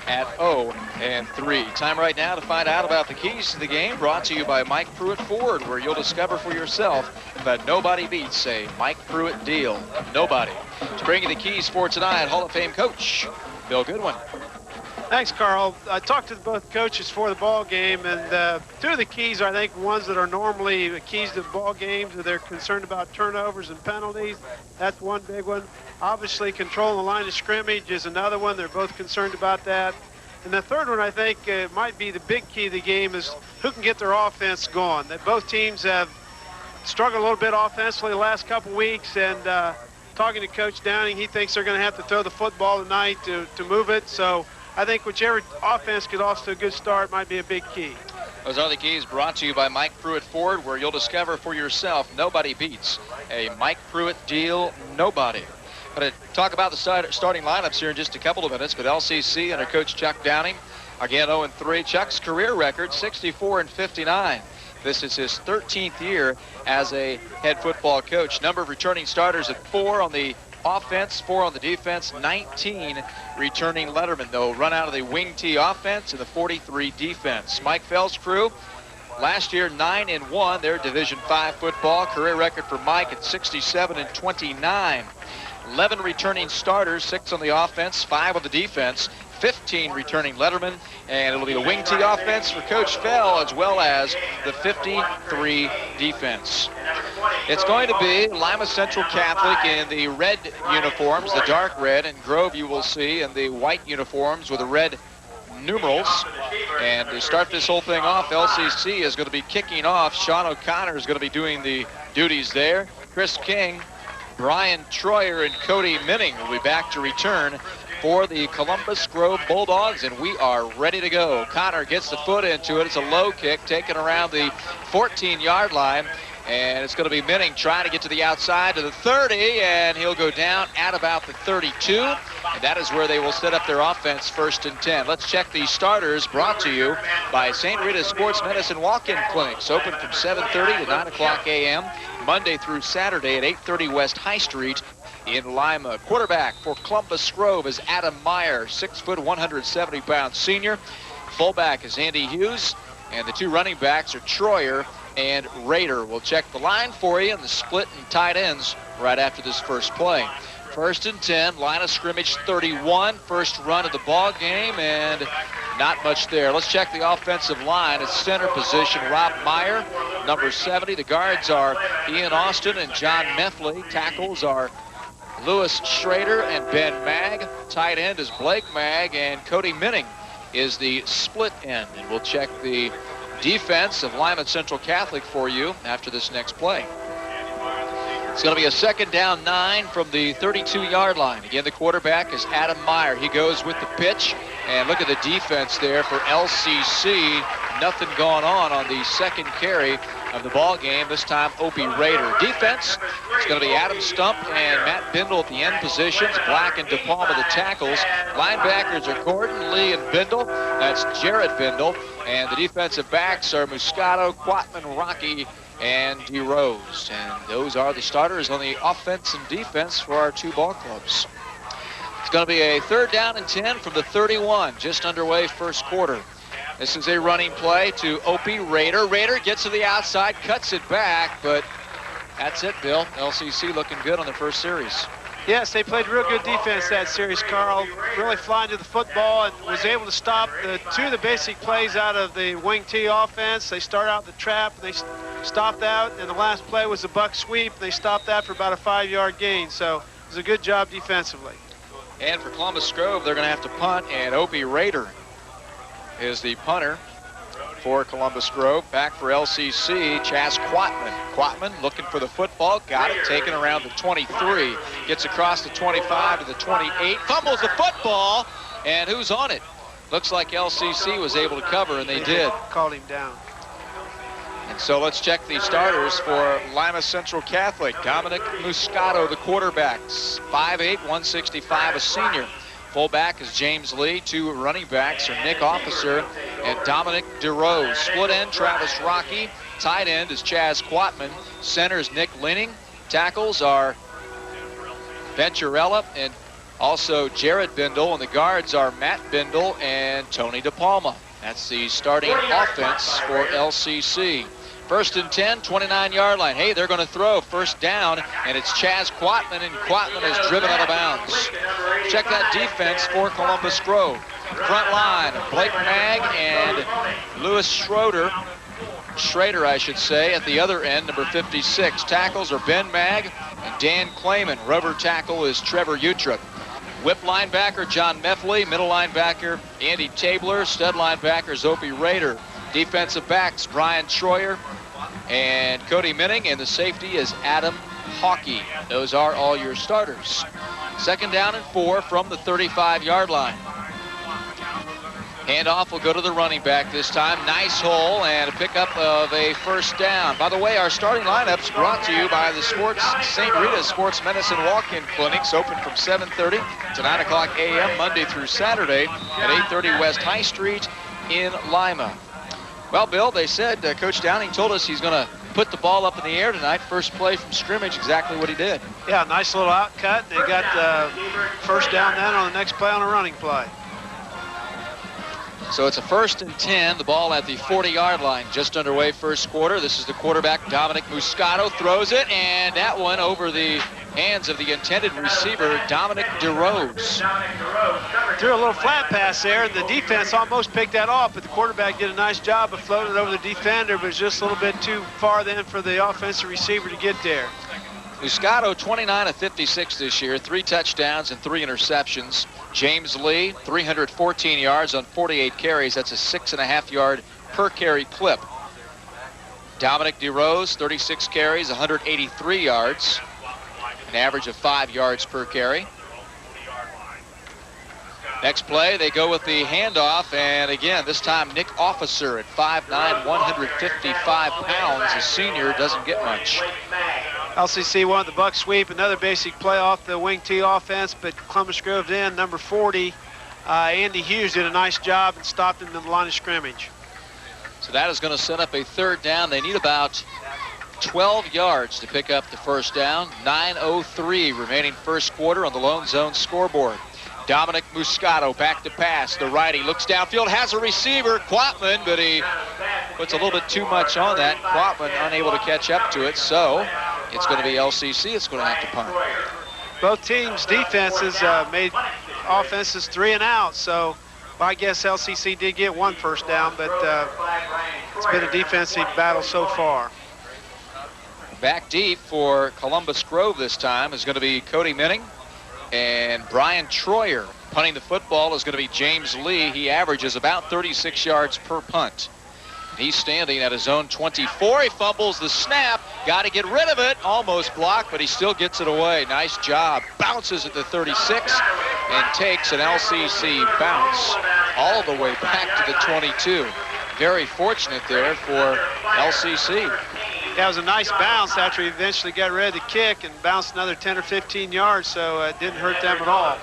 at 0-3. Time right now to find out about the keys to the game, brought to you by Mike Pruitt Ford, where you'll discover for yourself that nobody beats a Mike Pruitt deal. Nobody. To bring you the keys for tonight, Hall of Fame coach Bill Goodwin. Thanks, Carl. I talked to both coaches for the ball game, and two of the keys are, I think, ones that are normally the keys to the ball games. They're concerned about turnovers and penalties. That's one big one. Obviously, controlling the line of scrimmage is another one. They're both concerned about that. And the third one, I think, might be the big key of the game is who can get their offense going. That both teams have struggled a little bit offensively the last couple weeks, and talking to Coach Downing, he thinks they're going to have to throw the football tonight to move it. So I think whichever offense gets off to a good start might be a big key. Those are the keys brought to you by Mike Pruitt Ford, where you'll discover for yourself nobody beats a Mike Pruitt deal. Nobody. Going to talk about the starting lineups here in just a couple of minutes, but LCC under Coach Chuck Downing, again 0-3. Chuck's career record 64-59. This is his 13th year as a head football coach. Number of returning starters at 4 on the offense, 4 on the defense, 19 returning lettermen. They'll run out of the wing T offense and the 43 defense. Mike Fell's crew, last year 9-1. Their Division 5 football. Career record for Mike at 67-29. 11 returning starters, 6 on the offense, 5 on the defense, 15 returning lettermen, and it'll be the wing T offense for Coach Fell as well as the 53 defense. It's going to be Lima Central Catholic in the red uniforms, the dark red, and Grove you will see in the white uniforms with the red numerals. And to start this whole thing off, LCC is going to be kicking off. Sean O'Connor is going to be doing the duties there. Chris King, Brian Troyer, and Cody Minning will be back to return for the Columbus Grove Bulldogs, and we are ready to go. Connor gets the foot into it. It's a low kick taken around the 14-yard line, and it's going to be Minning trying to get to the outside to the 30, and he'll go down at about the 32, and that is where they will set up their offense, 1st and 10. Let's check the starters, brought to you by St. Rita's Sports Medicine Walk-In Clinics, open from 7:30 to 9 o'clock a.m., Monday through Saturday at 830 West High Street in Lima. Quarterback for Columbus Grove is Adam Meyer, 6 foot, 170-pound senior. Fullback is Andy Hughes, and the two running backs are Troyer and Rader. We'll check the line for you and the split and tight ends right after this first play. 1st and 10, line of scrimmage 31, first run of the ball game, and not much there. Let's check the offensive line. At center position, Rob Meyer, number 70. The guards are Ian Austin and John Meffley. Tackles are Lewis Schrader and Ben Magg. Tight end is Blake Magg, and Cody Minning is the split end. And we'll check the defense of Lima Central Catholic for you after this next play. It's going to be a 2nd down 9 from the 32-yard line. Again, the quarterback is Adam Meyer. He goes with the pitch, and look at the defense there for LCC. Nothing going on the second carry of the ball game. This time, Opie Rader. Defense, it's going to be Adam Stump and Matt Bindle at the end positions. Black and DePalma the tackles. Linebackers are Gordon, Lee, and Bindle. That's Jared Bindle. And the defensive backs are Muscato, Quatman, Rocky, and DeRose. And those are the starters on the offense and defense for our two ball clubs. It's going to be a 3rd down and 10 from the 31, just underway first quarter. This is a running play to Opie Rader. Rader gets to the outside, cuts it back, but that's it, Bill. LCC looking good on the first series. Yes, they played real good defense that series, Carl. Really flying to the football and was able to stop two of the basic plays out of the wing T offense. They start out the trap, and they stopped out, and the last play was a buck sweep. They stopped that for about a 5-yard gain, so it was a good job defensively. And for Columbus Grove, they're going to have to punt, and Opie Rader is the punter for Columbus Grove. Back for LCC, Chaz Quatman. Quatman looking for the football, got it, taken around the 23, gets across the 25 to the 28, fumbles the football, and who's on it? Looks like LCC was able to cover, and they did. Called him down. And so let's check the starters for Lima Central Catholic. Dominic Muscato, the quarterback, 5'8", 165, a senior. Fullback is James Lee. 2 running backs are Nick Officer and Dominic DeRose. Split end, Travis Rocky. Tight end is Chaz Quatman. Center is Nick Linning. Tackles are Venturella and Also, Jared Bindle, and the guards are Matt Bindle and Tony DePalma. That's the starting offense for LCC. First and 10, 29-yard line. Hey, they're going to throw first down, and it's Chaz Quatman, and Quatman is driven out of bounds. Check that defense for Columbus Grove. Front line, Blake Mag and Lewis Schrader, I should say, at the other end, number 56. Tackles are Ben Mag and Dan Clayman. Rubber tackle is Trevor Utra. Whip linebacker, John Meffley. Middle linebacker, Andy Tabler. Stud linebacker is Opie Rader. Defensive backs, Brian Troyer and Cody Minning. And the safety is Adam Hawkey. Those are all your starters. Second down and 4 from the 35-yard line. Handoff will go to the running back this time. Nice hole and a pickup of a first down. By the way, our starting lineup's brought to you by the St. Rita's Sports Medicine Walk-In Clinics, open from 7:30 to 9 o'clock a.m. Monday through Saturday at 830 West High Street in Lima. Well, Bill, they said Coach Downing told us he's going to put the ball up in the air tonight. First play from scrimmage, exactly what he did. Yeah, nice little outcut. They got first down then on the next play on a running play. So it's a first and 10, the ball at the 40-yard line, just underway first quarter. This is the quarterback, Dominic Muscato, throws it, and that one over the hands of the intended receiver, Dominic DeRose. Threw a little flat pass there, and the defense almost picked that off, but the quarterback did a nice job of floating it over the defender, but it's just a little bit too far then for the offensive receiver to get there. Muscato, 29 of 56 this year, 3 touchdowns and 3 interceptions. James Lee, 314 yards on 48 carries. That's a 6.5-yard per carry clip. Dominic DeRose, 36 carries, 183 yards, an average of 5 yards per carry. Next play, they go with the handoff, and again, this time Nick Officer at 5'9", 155 pounds. A senior doesn't get much. LCC wanted the buck sweep, another basic play off the wing T offense, but Columbus Grove's in, number 40, Andy Hughes did a nice job and stopped him in the line of scrimmage. So that is going to set up a third down. They need about 12 yards to pick up the first down. 9:03 remaining first quarter on the Lone Zone scoreboard. Dominic Muscato back to pass. The righty looks downfield, has a receiver, Quatman, but he puts a little bit too much on that. Quatman unable to catch up to it, so it's going to be LCC. It's going to have to punt. Both teams' defenses made offenses 3 and out, so I guess LCC did get 1 first down, but it's been a defensive battle so far. Back deep for Columbus Grove this time is going to be Cody Minning. And Brian Troyer. Punting the football is going to be James Lee. He averages about 36 yards per punt. And he's standing at his own 24. He fumbles the snap. Got to get rid of it. Almost blocked, but he still gets it away. Nice job. Bounces at the 36 and takes an LCC bounce all the way back to the 22. Very fortunate there for LCC. That was a nice bounce after he eventually got rid of the kick and bounced another 10 or 15 yards, so it didn't hurt them at all.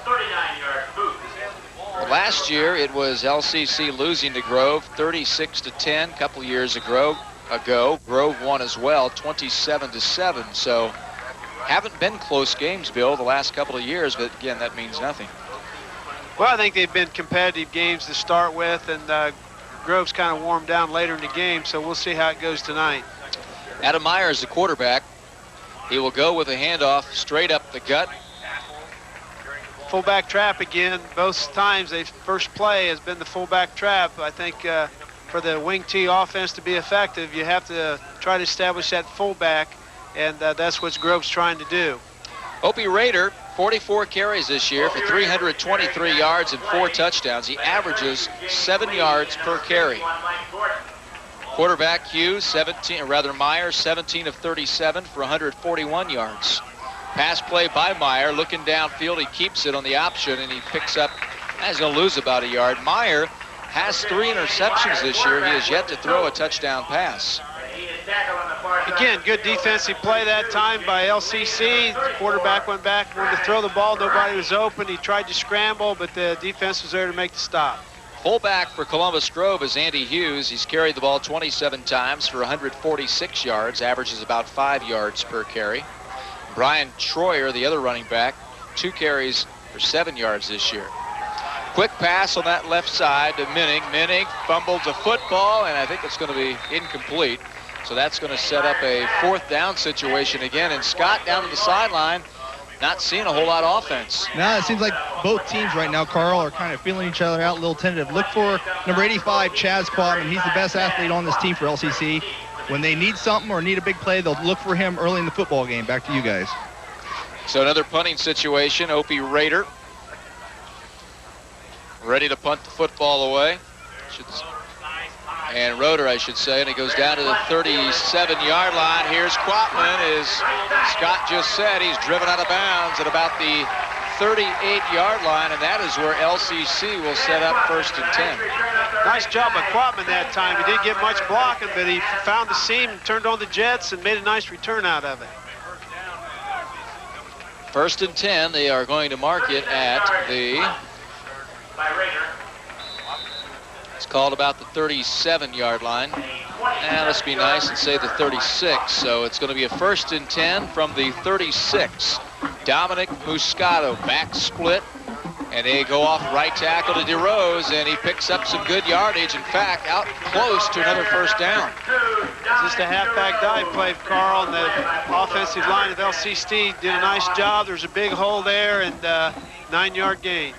Well, last year it was LCC losing to Grove 36-10. A couple years ago, Grove won as well, 27-7. So haven't been close games, Bill, the last couple of years, but again, that means nothing. Well, I think they've been competitive games to start with, and Grove's kind of warmed down later in the game, so we'll see how it goes tonight. Adam Meyer is the quarterback. He will go with a handoff straight up the gut. Fullback trap again. Both times the first play has been the fullback trap. I think for the wing T offense to be effective, you have to try to establish that fullback, and that's what Grove's trying to do. Opie Rader, 44 carries this year for 323 yards and 4 touchdowns. He averages 7 yards per carry. Quarterback Hughes, Meyer, 17 of 37 for 141 yards. Pass play by Meyer, looking downfield, he keeps it on the option, and he picks up, he's going to lose about a yard. Meyer has 3 interceptions this year. He has yet to throw a touchdown pass. Again, good defensive play that time by LCC. The quarterback went back, wanted to throw the ball, nobody was open. He tried to scramble, but the defense was there to make the stop. Fullback for Columbus Grove is Andy Hughes. He's carried the ball 27 times for 146 yards, averages about 5 yards per carry. Brian Troyer, the other running back, 2 carries for 7 yards this year. Quick pass on that left side to Minning. Minning fumbles a football, and I think it's going to be incomplete. So that's going to set up a 4th down situation again. And Scott down to the sideline, not seeing a whole lot of offense. No, it seems like both teams right now, Carl, are kind of feeling each other out, a little tentative. Look for number 85, Chaz Quatman. He's the best athlete on this team for LCC. When they need something or need a big play, they'll look for him early in the football game. Back to you guys. So another punting situation. Opie Rader ready to punt the football away. And Roeder, I should say, and he goes down to the 37-yard line. Here's Quatman. As Scott just said, he's driven out of bounds at about the 38-yard line, and that is where LCC will set up 1st and 10. Nice job by Quatman that time. He didn't get much blocking, but he found the seam, turned on the jets, and made a nice return out of it. 1st and 10. They are going to mark it at the... It's called about the 37-yard line. Now let's be nice and say the 36. So it's going to be a 1st and 10 from the 36. Dominic Muscato back split, and they go off right tackle to DeRose, and he picks up some good yardage. In fact, out close to another 1st down. Just a halfback dive play, Carl, and the offensive line of LCC did a nice job. There's a big hole there, and 9-yard gain.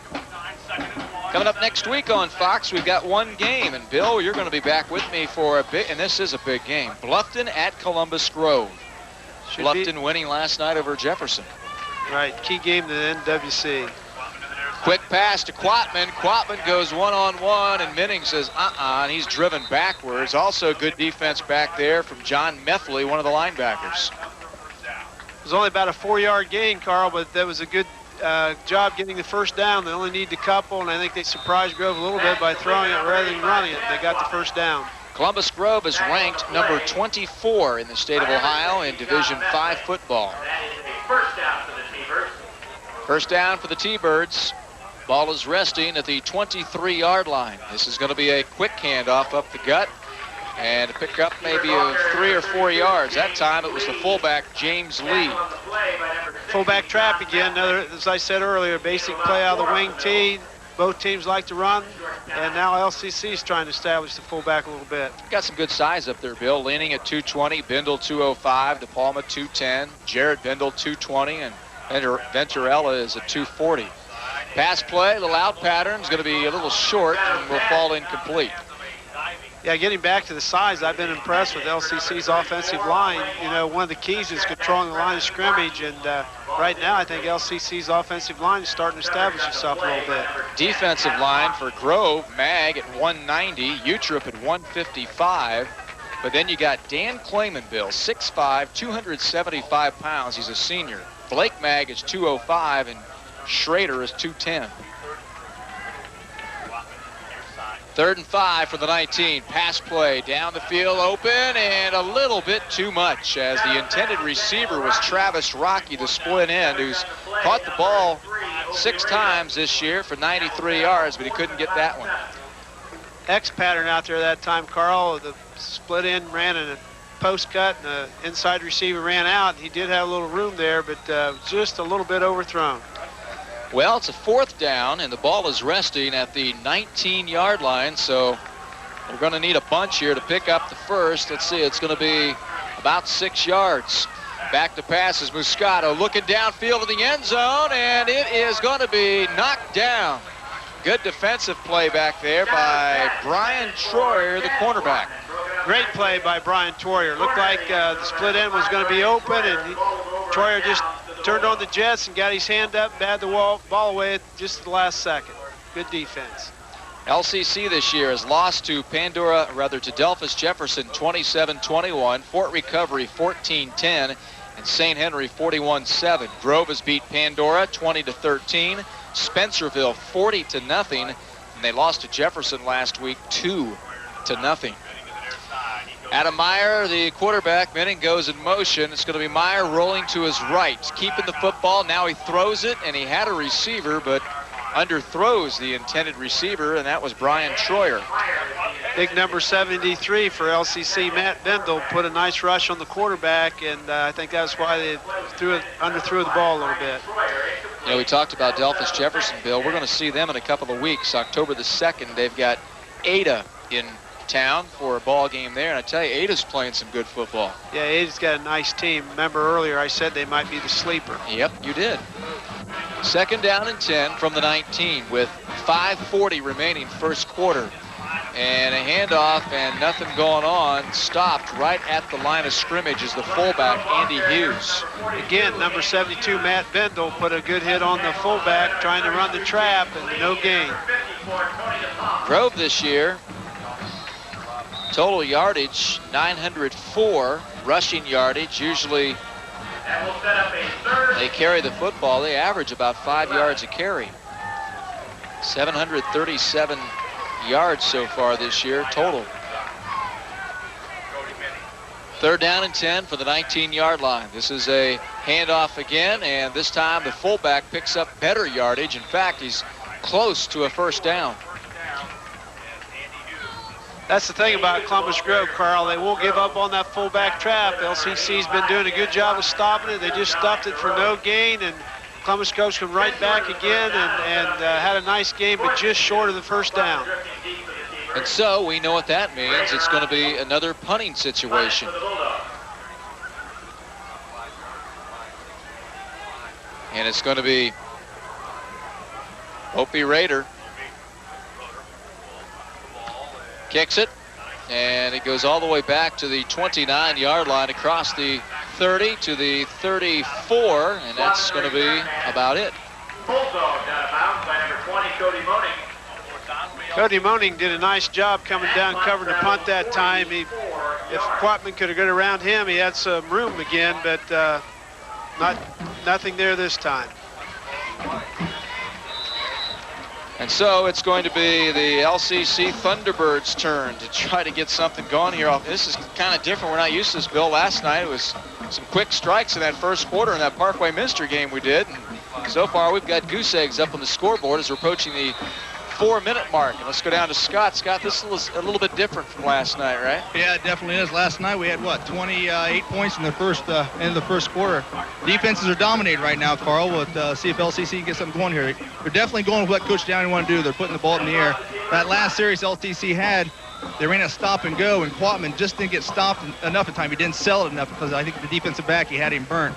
Coming up next week on Fox, we've got one game, and Bill, you're going to be back with me for a bit, and this is a big game. Bluffton at Columbus Grove. Bluffton winning last night over Jefferson. Right, key game to the NWC. Quick pass to Quatman. Quatman goes one-on-one, and Minning says, and he's driven backwards. Also good defense back there from John Methley, one of the linebackers. It was only about a 4-yard gain, Carl, but that was a good job getting the 1st down. They only need a couple, and I think they surprised Grove a little bit by throwing it rather than running it. They got the 1st down. Columbus Grove is ranked number 24 in the state of Ohio in Division 5 football. First down for the T-Birds. Ball is resting at the 23-yard line. This is going to be a quick handoff up the gut and pick up maybe 3 or 4 yards. That time it was the fullback, James Lee. Fullback trap again. Another, as I said earlier, basic play out of the wing tee. Both teams like to run, and now LCC is trying to establish the fullback a little bit. Got some good size up there, Bill. Leaning at 220, Bindle 205, DePalma 210, Jared Bindle 220, and Venturella is at 240. Pass play, the loud pattern is going to be a little short and will fall incomplete. Yeah, getting back to the size, I've been impressed with LCC's offensive line. You know, one of the keys is controlling the line of scrimmage, and right now I think LCC's offensive line is starting to establish itself a little bit. Defensive line for Grove, Mag at 190, Utrip at 155. But then you got Dan Clayman, Bill, 6'5", 275 pounds. He's a senior. Blake Mag is 205, and Schrader is 210. 3rd and 5 for the 19. Pass play down the field, open, and a little bit too much as the intended receiver was Travis Rocky, the split end, who's caught the ball 6 times this year for 93 yards, but he couldn't get that one. X pattern out there that time, Carl. The split end ran in a post cut, and the inside receiver ran out. He did have a little room there, but just a little bit overthrown. Well, it's a 4th down, and the ball is resting at the 19-yard line, so we're going to need a bunch here to pick up the 1st. Let's see, it's going to be about 6 yards. Back to pass is Muscato looking downfield in the end zone, and it is going to be knocked down. Good defensive play back there by Brian Troyer, the cornerback. Great play by Brian Troyer. Looked like the split end was going to be open, and Troyer just turned on the jets and got his hand up, batted the ball away at just the last second. Good defense. LCC this year has lost to Delphus Jefferson 27-21, Fort Recovery 14-10, and St. Henry 41-7. Grove has beat Pandora 20-13, Spencerville 40-0, and they lost to Jefferson last week 2-0. Adam Meyer, the quarterback, Minning goes in motion. It's going to be Meyer rolling to his right, keeping the football. Now he throws it, and he had a receiver, but underthrows the intended receiver, and that was Brian Troyer. Big number 73 for LCC, Matt Bendel, put a nice rush on the quarterback, and I think that's why they underthrew the ball a little bit. You know, we talked about Delphus Jefferson, Bill. We're going to see them in a couple of weeks. October the 2nd, they've got Ada in town for a ball game there. And I tell you, Ada's playing some good football. Yeah, Ada's got a nice team. Remember earlier I said they might be the sleeper. Yep, you did. 2nd down and 10 from the 19 with 5:40 remaining first quarter. And a handoff and nothing going on. Stopped right at the line of scrimmage is the fullback, Andy Hughes. Again, number 72, Matt Bendel, put a good hit on the fullback trying to run the trap, and no gain. Grove this year, total yardage 904, rushing yardage. Usually they carry the football. They average about 5 yards a carry. 737 yards so far this year total. 3rd down and 10 for the 19-yard line. This is a handoff again, and this time the fullback picks up better yardage. In fact, he's close to a first down. That's the thing about Columbus Grove, Carl. They won't give up on that fullback trap. LCC's been doing a good job of stopping it. They just stopped it for no gain, and Columbus Grove's come right back again and had a nice game, but just short of the first down. And so we know what that means. It's going to be another punting situation. And it's going to be Opie Rader. Kicks it, and it goes all the way back to the 29-yard line, across the 30 to the 34, and that's going to be about it. Cody Moaning did a nice job coming down, covering the punt that time. If Quatman could have got around him, he had some room again, but nothing there this time. And so it's going to be the LCC Thunderbirds' turn to try to get something going here. This is kind of different. We're not used to this, Bill. Last night it was some quick strikes in that first quarter in that Parkway Minster game we did. And so far we've got goose eggs up on the scoreboard as we're approaching the 4-minute mark. And let's go down to Scott. Scott, this was a little bit different from last night, right? Yeah, it definitely is. Last night we had, what, 28 points in the first end of the first quarter. Defenses are dominating right now, Carl. We'll see if LCC can get something going here. They're definitely going with what Coach Downey wanted to do. They're putting the ball in the air. That last series LTC had, they ran a stop and go, and Quatman just didn't get stopped enough at time. He didn't sell it enough because I think the defensive back, he had him burnt.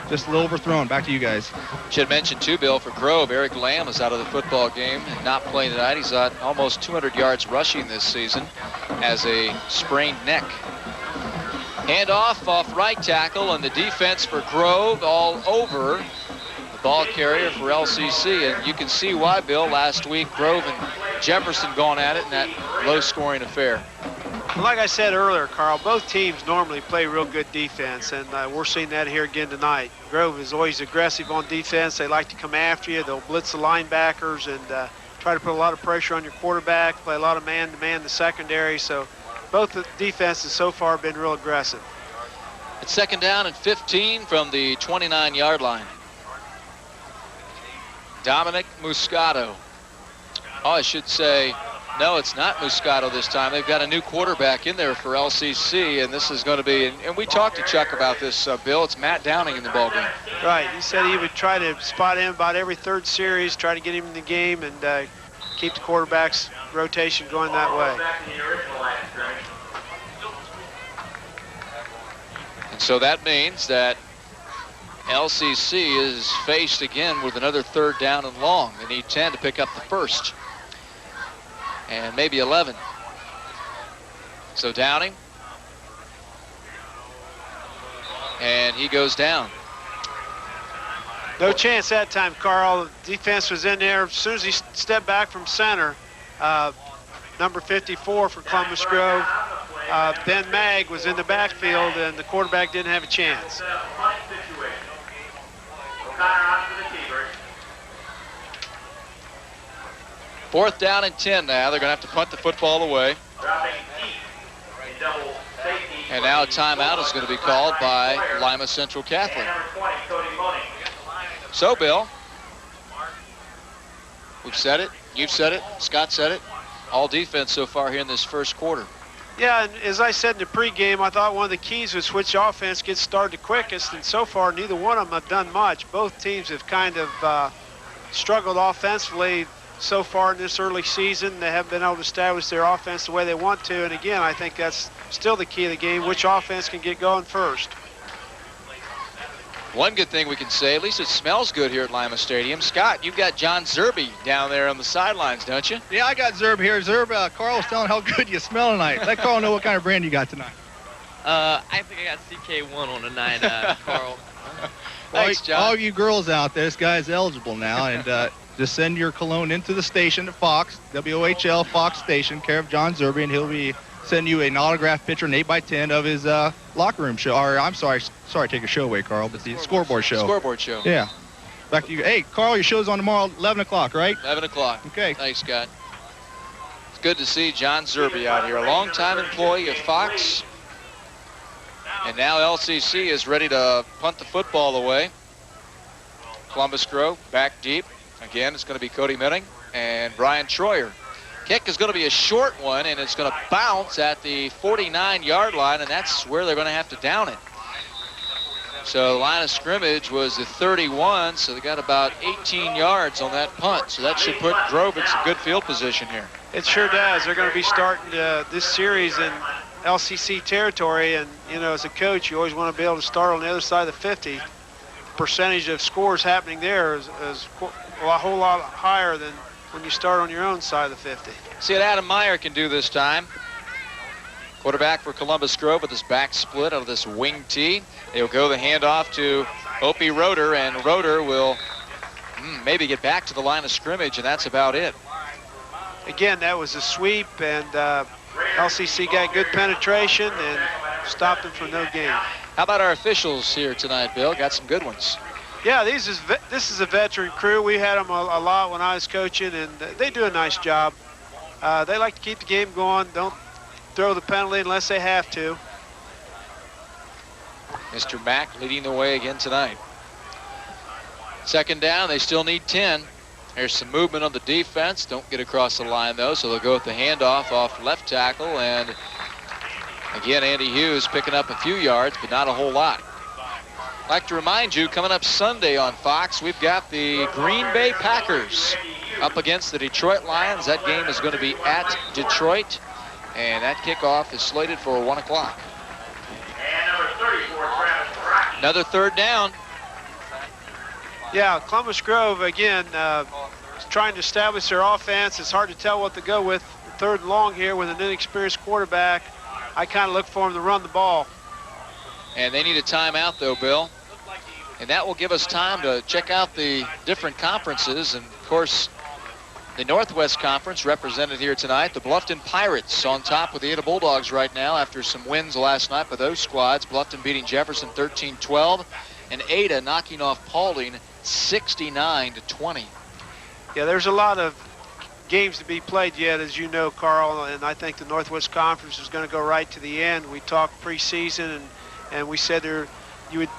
Just a little overthrown. Back to you guys. Should mention too, Bill, for Grove, Eric Lamb is out of the football game and not playing tonight. He's at almost 200 yards rushing this season as a sprained neck. Handoff off right tackle, and the defense for Grove all over the ball carrier for LCC. And you can see why, Bill, last week Grove and Jefferson going at it in that low-scoring affair. Like I said earlier, Carl, both teams normally play real good defense, and we're seeing that here again tonight. Grove is always aggressive on defense. They like to come after you. They'll blitz the linebackers and try to put a lot of pressure on your quarterback, play a lot of man-to-man in the secondary. So both the defenses so far have been real aggressive. It's 2nd down and 15 from the 29-yard line. Dominic Muscato. Oh, I should say, no, it's not Muscato this time. They've got a new quarterback in there for LCC, and this is going to be, and we talked to Chuck about this, Bill. It's Matt Downing in the ballgame. Right. He said he would try to spot him about every third series, try to get him in the game, and keep the quarterback's rotation going that way. And so that means that LCC is faced again with another 3rd down and long. They need 10 to pick up the first. And maybe 11. So Downing. And he goes down. No chance that time, Carl. The defense was in there. As soon as he stepped back from center, number 54 for Columbus Grove, Ben Mag was in the backfield, and the quarterback didn't have a chance. 4th down and 10 now. They're going to have to punt the football away. And now a timeout is going to be called by Lima Central Catholic. So, Bill, we've said it, you've said it, Scott said it, all defense so far here in this first quarter. Yeah, and as I said in the pregame, I thought one of the keys was which offense gets started the quickest, and so far neither one of them have done much. Both teams have kind of struggled offensively so far in this early season. They haven't been able to establish their offense the way they want to, and again, I think that's still the key of the game, which offense can get going first. One good thing we can say, at least it smells good here at Lima Stadium. Scott, you've got John Zerbe down there on the sidelines, don't you? Yeah, I got Zerb here. Zerb, Carl was telling how good you smell tonight. Let Carl know what kind of brand you got tonight. I think I got CK1 on tonight, Carl. Thanks, John. All you girls out there, this guy's eligible now, and just send your cologne into the station at Fox, WOHL Fox Station, care of John Zerbe, and he'll be sending you an autographed picture, an 8x10 of his locker room show. Or I'm sorry, take your show away, Carl, but the scoreboard show. Scoreboard show. Yeah. Back to you. Hey, Carl, your show's on tomorrow, 11 o'clock, right? 11 o'clock. Okay. Thanks, Scott. It's good to see John Zerbe out here, a longtime employee of Fox. And now LCC is ready to punt the football away. Columbus Grove back deep. Again, it's going to be Cody Minning and Brian Troyer. Kick is going to be a short one, and it's going to bounce at the 49-yard line, and that's where they're going to have to down it. So the line of scrimmage was the 31, so they got about 18 yards on that punt. So that should put Grove in some good field position here. It sure does. They're going to be starting this series in LCC territory, and you know, as a coach, you always want to be able to start on the other side of the 50. Percentage of scores happening there is a whole lot higher than when you start on your own side of the 50. See what Adam Meyer can do this time. Quarterback for Columbus Grove with his back split out of this wing tee. They'll go the handoff to Opie Roeder, and Roeder will maybe get back to the line of scrimmage, and that's about it. Again, that was a sweep, and LCC got good penetration and stopped them from no gain. How about our officials here tonight, Bill? Got some good ones. Yeah, this is a veteran crew. We had them a lot when I was coaching, and they do a nice job. They like to keep the game going. Don't throw the penalty unless they have to. Mr. Mack leading the way again tonight. Second down, they still need 10. There's some movement on the defense. Don't get across the line, though, so they'll go with the handoff off left tackle. And again, Andy Hughes picking up a few yards, but not a whole lot. I'd like to remind you, coming up Sunday on Fox, we've got the Green Bay Packers up against the Detroit Lions. That game is going to be at Detroit, and that kickoff is slated for 1 o'clock. Another third down. Yeah, Columbus Grove, again, is trying to establish their offense. It's hard to tell what to go with. Third and long here with an inexperienced quarterback. I kind of look for him to run the ball. And they need a timeout, though, Bill. And that will give us time to check out the different conferences. And, of course, the Northwest Conference represented here tonight. The Bluffton Pirates on top with the Ada Bulldogs right now after some wins last night by those squads. Bluffton beating Jefferson 13-12. And Ada knocking off Paulding 69-20. Yeah, there's a lot of games to be played yet, as you know, Carl, and I think the Northwest Conference is going to go right to the end. We talked preseason, and we said you would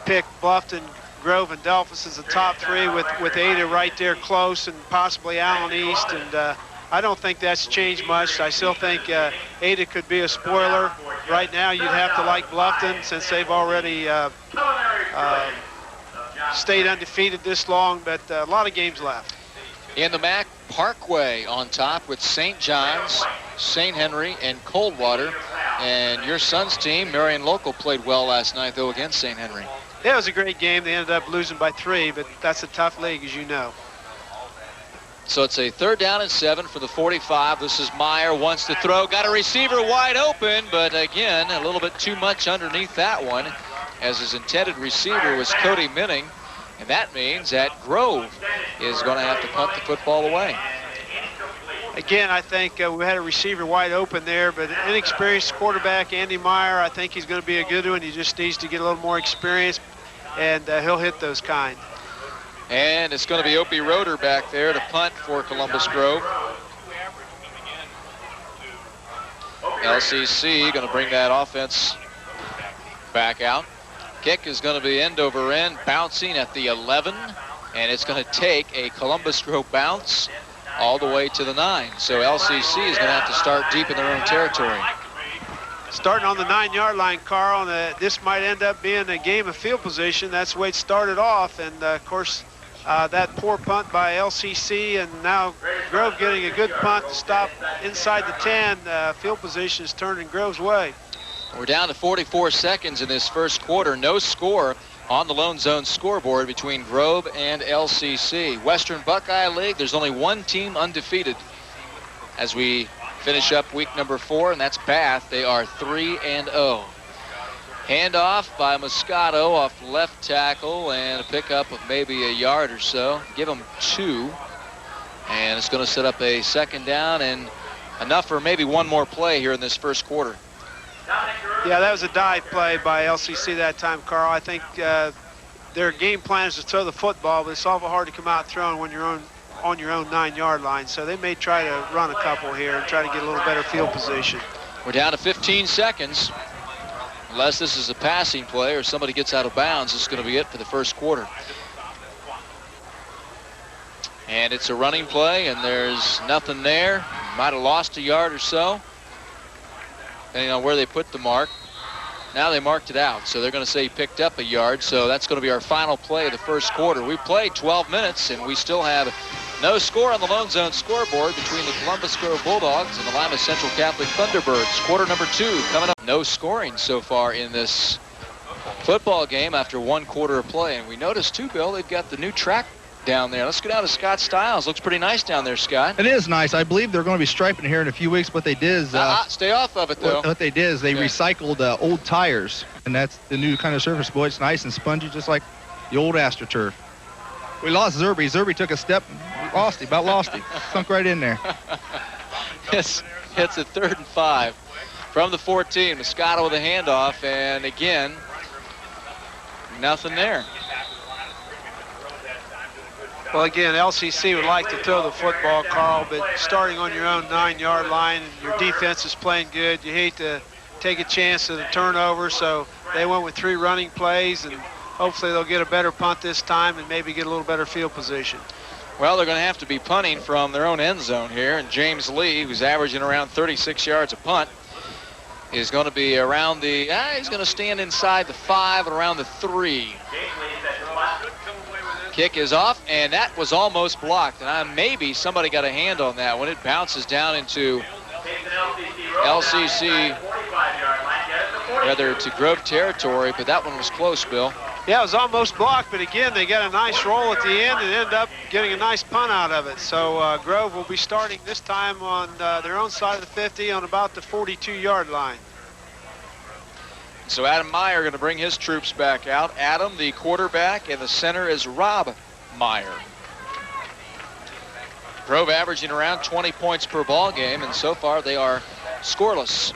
pick Bluffton, Grove, and Delphus as the top three with Ada right there close, and possibly Allen East, and I don't think that's changed much. I still think Ada could be a spoiler. Right now, you'd have to like Bluffton since they've already stayed undefeated this long, but a lot of games left. In the MAC, Parkway on top with St. John's, St. Henry, and Coldwater. And your son's team, Marion Local, played well last night, though, against St. Henry. Yeah, it was a great game. They ended up losing by 3, but that's a tough league, as you know. So it's a third down and 7 for the 45. This is Meyer, wants to throw, got a receiver wide open, but again, a little bit too much underneath that one, as his intended receiver was Cody Minning. And that means that Grove is going to have to punt the football away. Again, I think we had a receiver wide open there, but an inexperienced quarterback, Andy Meyer, I think he's going to be a good one. He just needs to get a little more experience, and he'll hit those kind. And it's going to be Opie Roeder back there to punt for Columbus Grove. LCC going to bring that offense back out. Kick is going to be end over end, bouncing at the 11, and it's going to take a Columbus Grove bounce all the way to the 9. So LCC is going to have to start deep in their own territory. starting on the 9-yard line, Carl, and this might end up being a game of field position. That's the way it started off, and of course, that poor punt by LCC, and now Grove getting a good punt to stop inside the 10. Field position is turned in Grove's way. We're down to 44 seconds in this first quarter. No score on the Lone Zone scoreboard between Grove and LCC. Western Buckeye League, there's only one team undefeated as we finish up week number 4, and that's Bath. They are 3-0. Handoff by Moscato off left tackle, and a pickup of maybe a yard or so. Give him 2. And it's going to set up a second down and enough for maybe one more play here in this first quarter. Yeah, that was a dive play by LCC that time, Carl. I think their game plan is to throw the football, but it's awful hard to come out throwing when you're on your own 9-yard line. So they may try to run a couple here and try to get a little better field position. We're down to 15 seconds. Unless this is a passing play or somebody gets out of bounds, this is going to be it for the first quarter. And it's a running play, and there's nothing there. Might have lost a yard or so, depending on where they put the mark. Now they marked it out, so they're going to say he picked up a yard. So that's going to be our final play of the first quarter. We played 12 minutes, and we still have no score on the Lone Zone scoreboard between the Columbus Grove Bulldogs and the Lima Central Catholic Thunderbirds. Quarter number 2 coming up. No scoring so far in this football game after one quarter of play. And we noticed too, Bill, they've got the new track down there. Let's go down to Scott Stiles. Looks pretty nice down there, Scott. It is nice. I believe they're going to be striping here in a few weeks. What they did is stay off of it, though. What they did is they recycled old tires, and that's the new kind of surface. Boy, it's nice and spongy, just like the old AstroTurf. We lost Zerby. Zerby took a step, about lost him. Sunk right in there. Yes, it's a 3rd and 5 from the 14. Moscato with a handoff, and again, nothing there. Well, again, LCC would like to throw the football, Carl, but starting on your own 9-yard line, and your defense is playing good. You hate to take a chance at a turnover, so they went with 3 running plays, and hopefully they'll get a better punt this time and maybe get a little better field position. Well, they're going to have to be punting from their own end zone here, and James Lee, who's averaging around 36 yards a punt, is going to be around the, he's going to stand inside the 5 and around the 3. Kick is off, and that was almost blocked. And maybe somebody got a hand on that when it bounces down into LCC, rather to Grove territory, but that one was close, Bill. Yeah, it was almost blocked, but again, they got a nice roll at the end and ended up getting a nice punt out of it. So Grove will be starting this time on their own side of the 50 on about the 42-yard line. So Adam Meyer going to bring his troops back out. Adam, the quarterback, and the center is Rob Meyer. Grove averaging around 20 points per ball game, and so far they are scoreless.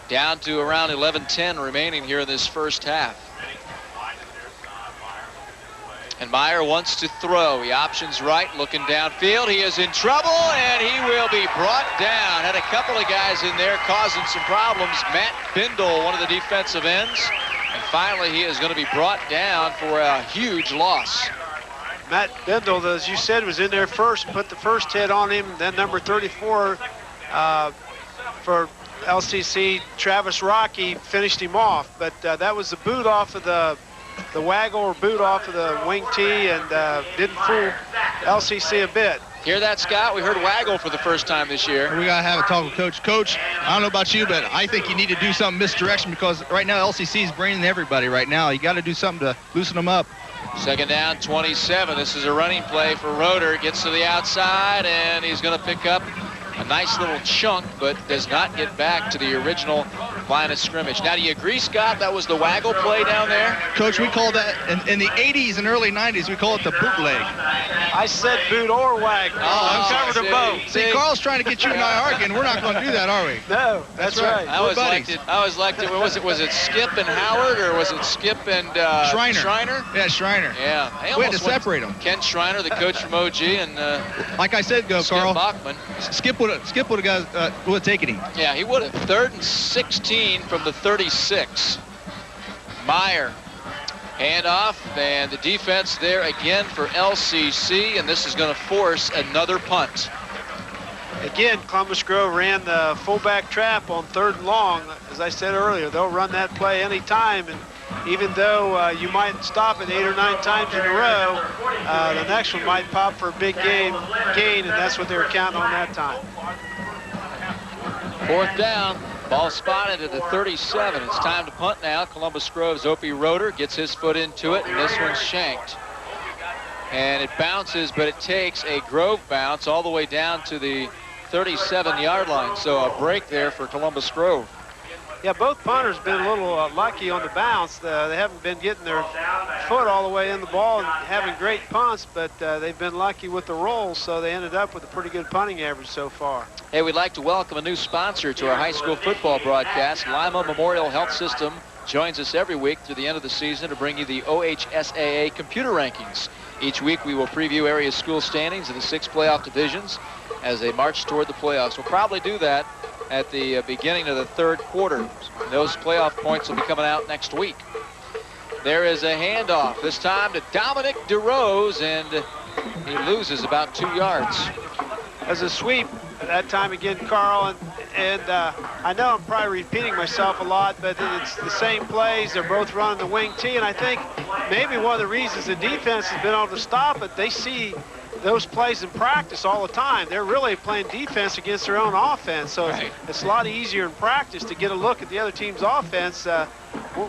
Down to around 11:10 remaining here in this first half. And Meyer wants to throw. He options right, looking downfield. He is in trouble, and he will be brought down. Had a couple of guys in there causing some problems. Matt Bindle, one of the defensive ends. And finally, he is going to be brought down for a huge loss. Matt Bindle, as you said, was in there first, put the first hit on him. Then number 34 for LCC, Travis Rocky, finished him off. But that was the boot off of the waggle or boot off of the wing tee, and didn't fool LCC a bit. Hear that, Scott? We heard waggle for the first time this year. We got to have a talk with Coach. Coach, I don't know about you, but I think you need to do something misdirection, because right now LCC is braining everybody right now. You got to do something to loosen them up. Second down, 27. This is a running play for Roeder. Gets to the outside, and he's going to pick up a nice little chunk, but does not get back to the original line of scrimmage. Now, do you agree, Scott, that was the waggle play down there? Coach, we call that, in the 80s and early 90s, we call it the bootleg. I said boot or waggle. I covered them both. See, Carl's trying to get you and I arguing. We're not going to do that, are we? No, that's right. I always liked it. Was it Skip and Howard, or was it Skip and Schreiner? Yeah, Schreiner. Yeah. We had to separate them. Ken Schreiner, the coach from OG, and like I said, Carl. Bachman. Skip would have taken him. Yeah, he would have. 3rd and 16 from the 36. Meyer, handoff, and the defense there again for LCC, and this is going to force another punt. again, Columbus Grove ran the fullback trap on 3rd and long. As I said earlier, they'll run that play anytime, and even though you might stop it 8 or 9 times in a row, the next one might pop for a big gain, and that's what they were counting on that time. 4th down. Ball spotted at the 37. It's time to punt now. Columbus Grove's Opie Roeder gets his foot into it, and this one's shanked. And it bounces, but it takes a Grove bounce all the way down to the 37-yard line. So a break there for Columbus Grove. Yeah, both punters been a little lucky on the bounce. They haven't been getting their foot all the way in the ball and having great punts, but they've been lucky with the rolls, so they ended up with a pretty good punting average so far. Hey, we'd like to welcome a new sponsor to our high school football broadcast. Lima Memorial Health System joins us every week through the end of the season to bring you the OHSAA computer rankings. Each week we will preview area school standings in the 6 playoff divisions as they march toward the playoffs. We'll probably do that at the beginning of the 3rd quarter. Those playoff points will be coming out next week. There is a handoff, this time to Dominic DeRose, and he loses about 2 yards. As a sweep that time again, Carl, and I know I'm probably repeating myself a lot, but it's the same plays. They're both running the wing T, and I think maybe one of the reasons the defense has been able to stop it, they see those plays in practice all the time. They're really playing defense against their own offense, so it's a lot easier in practice to get a look at the other team's offense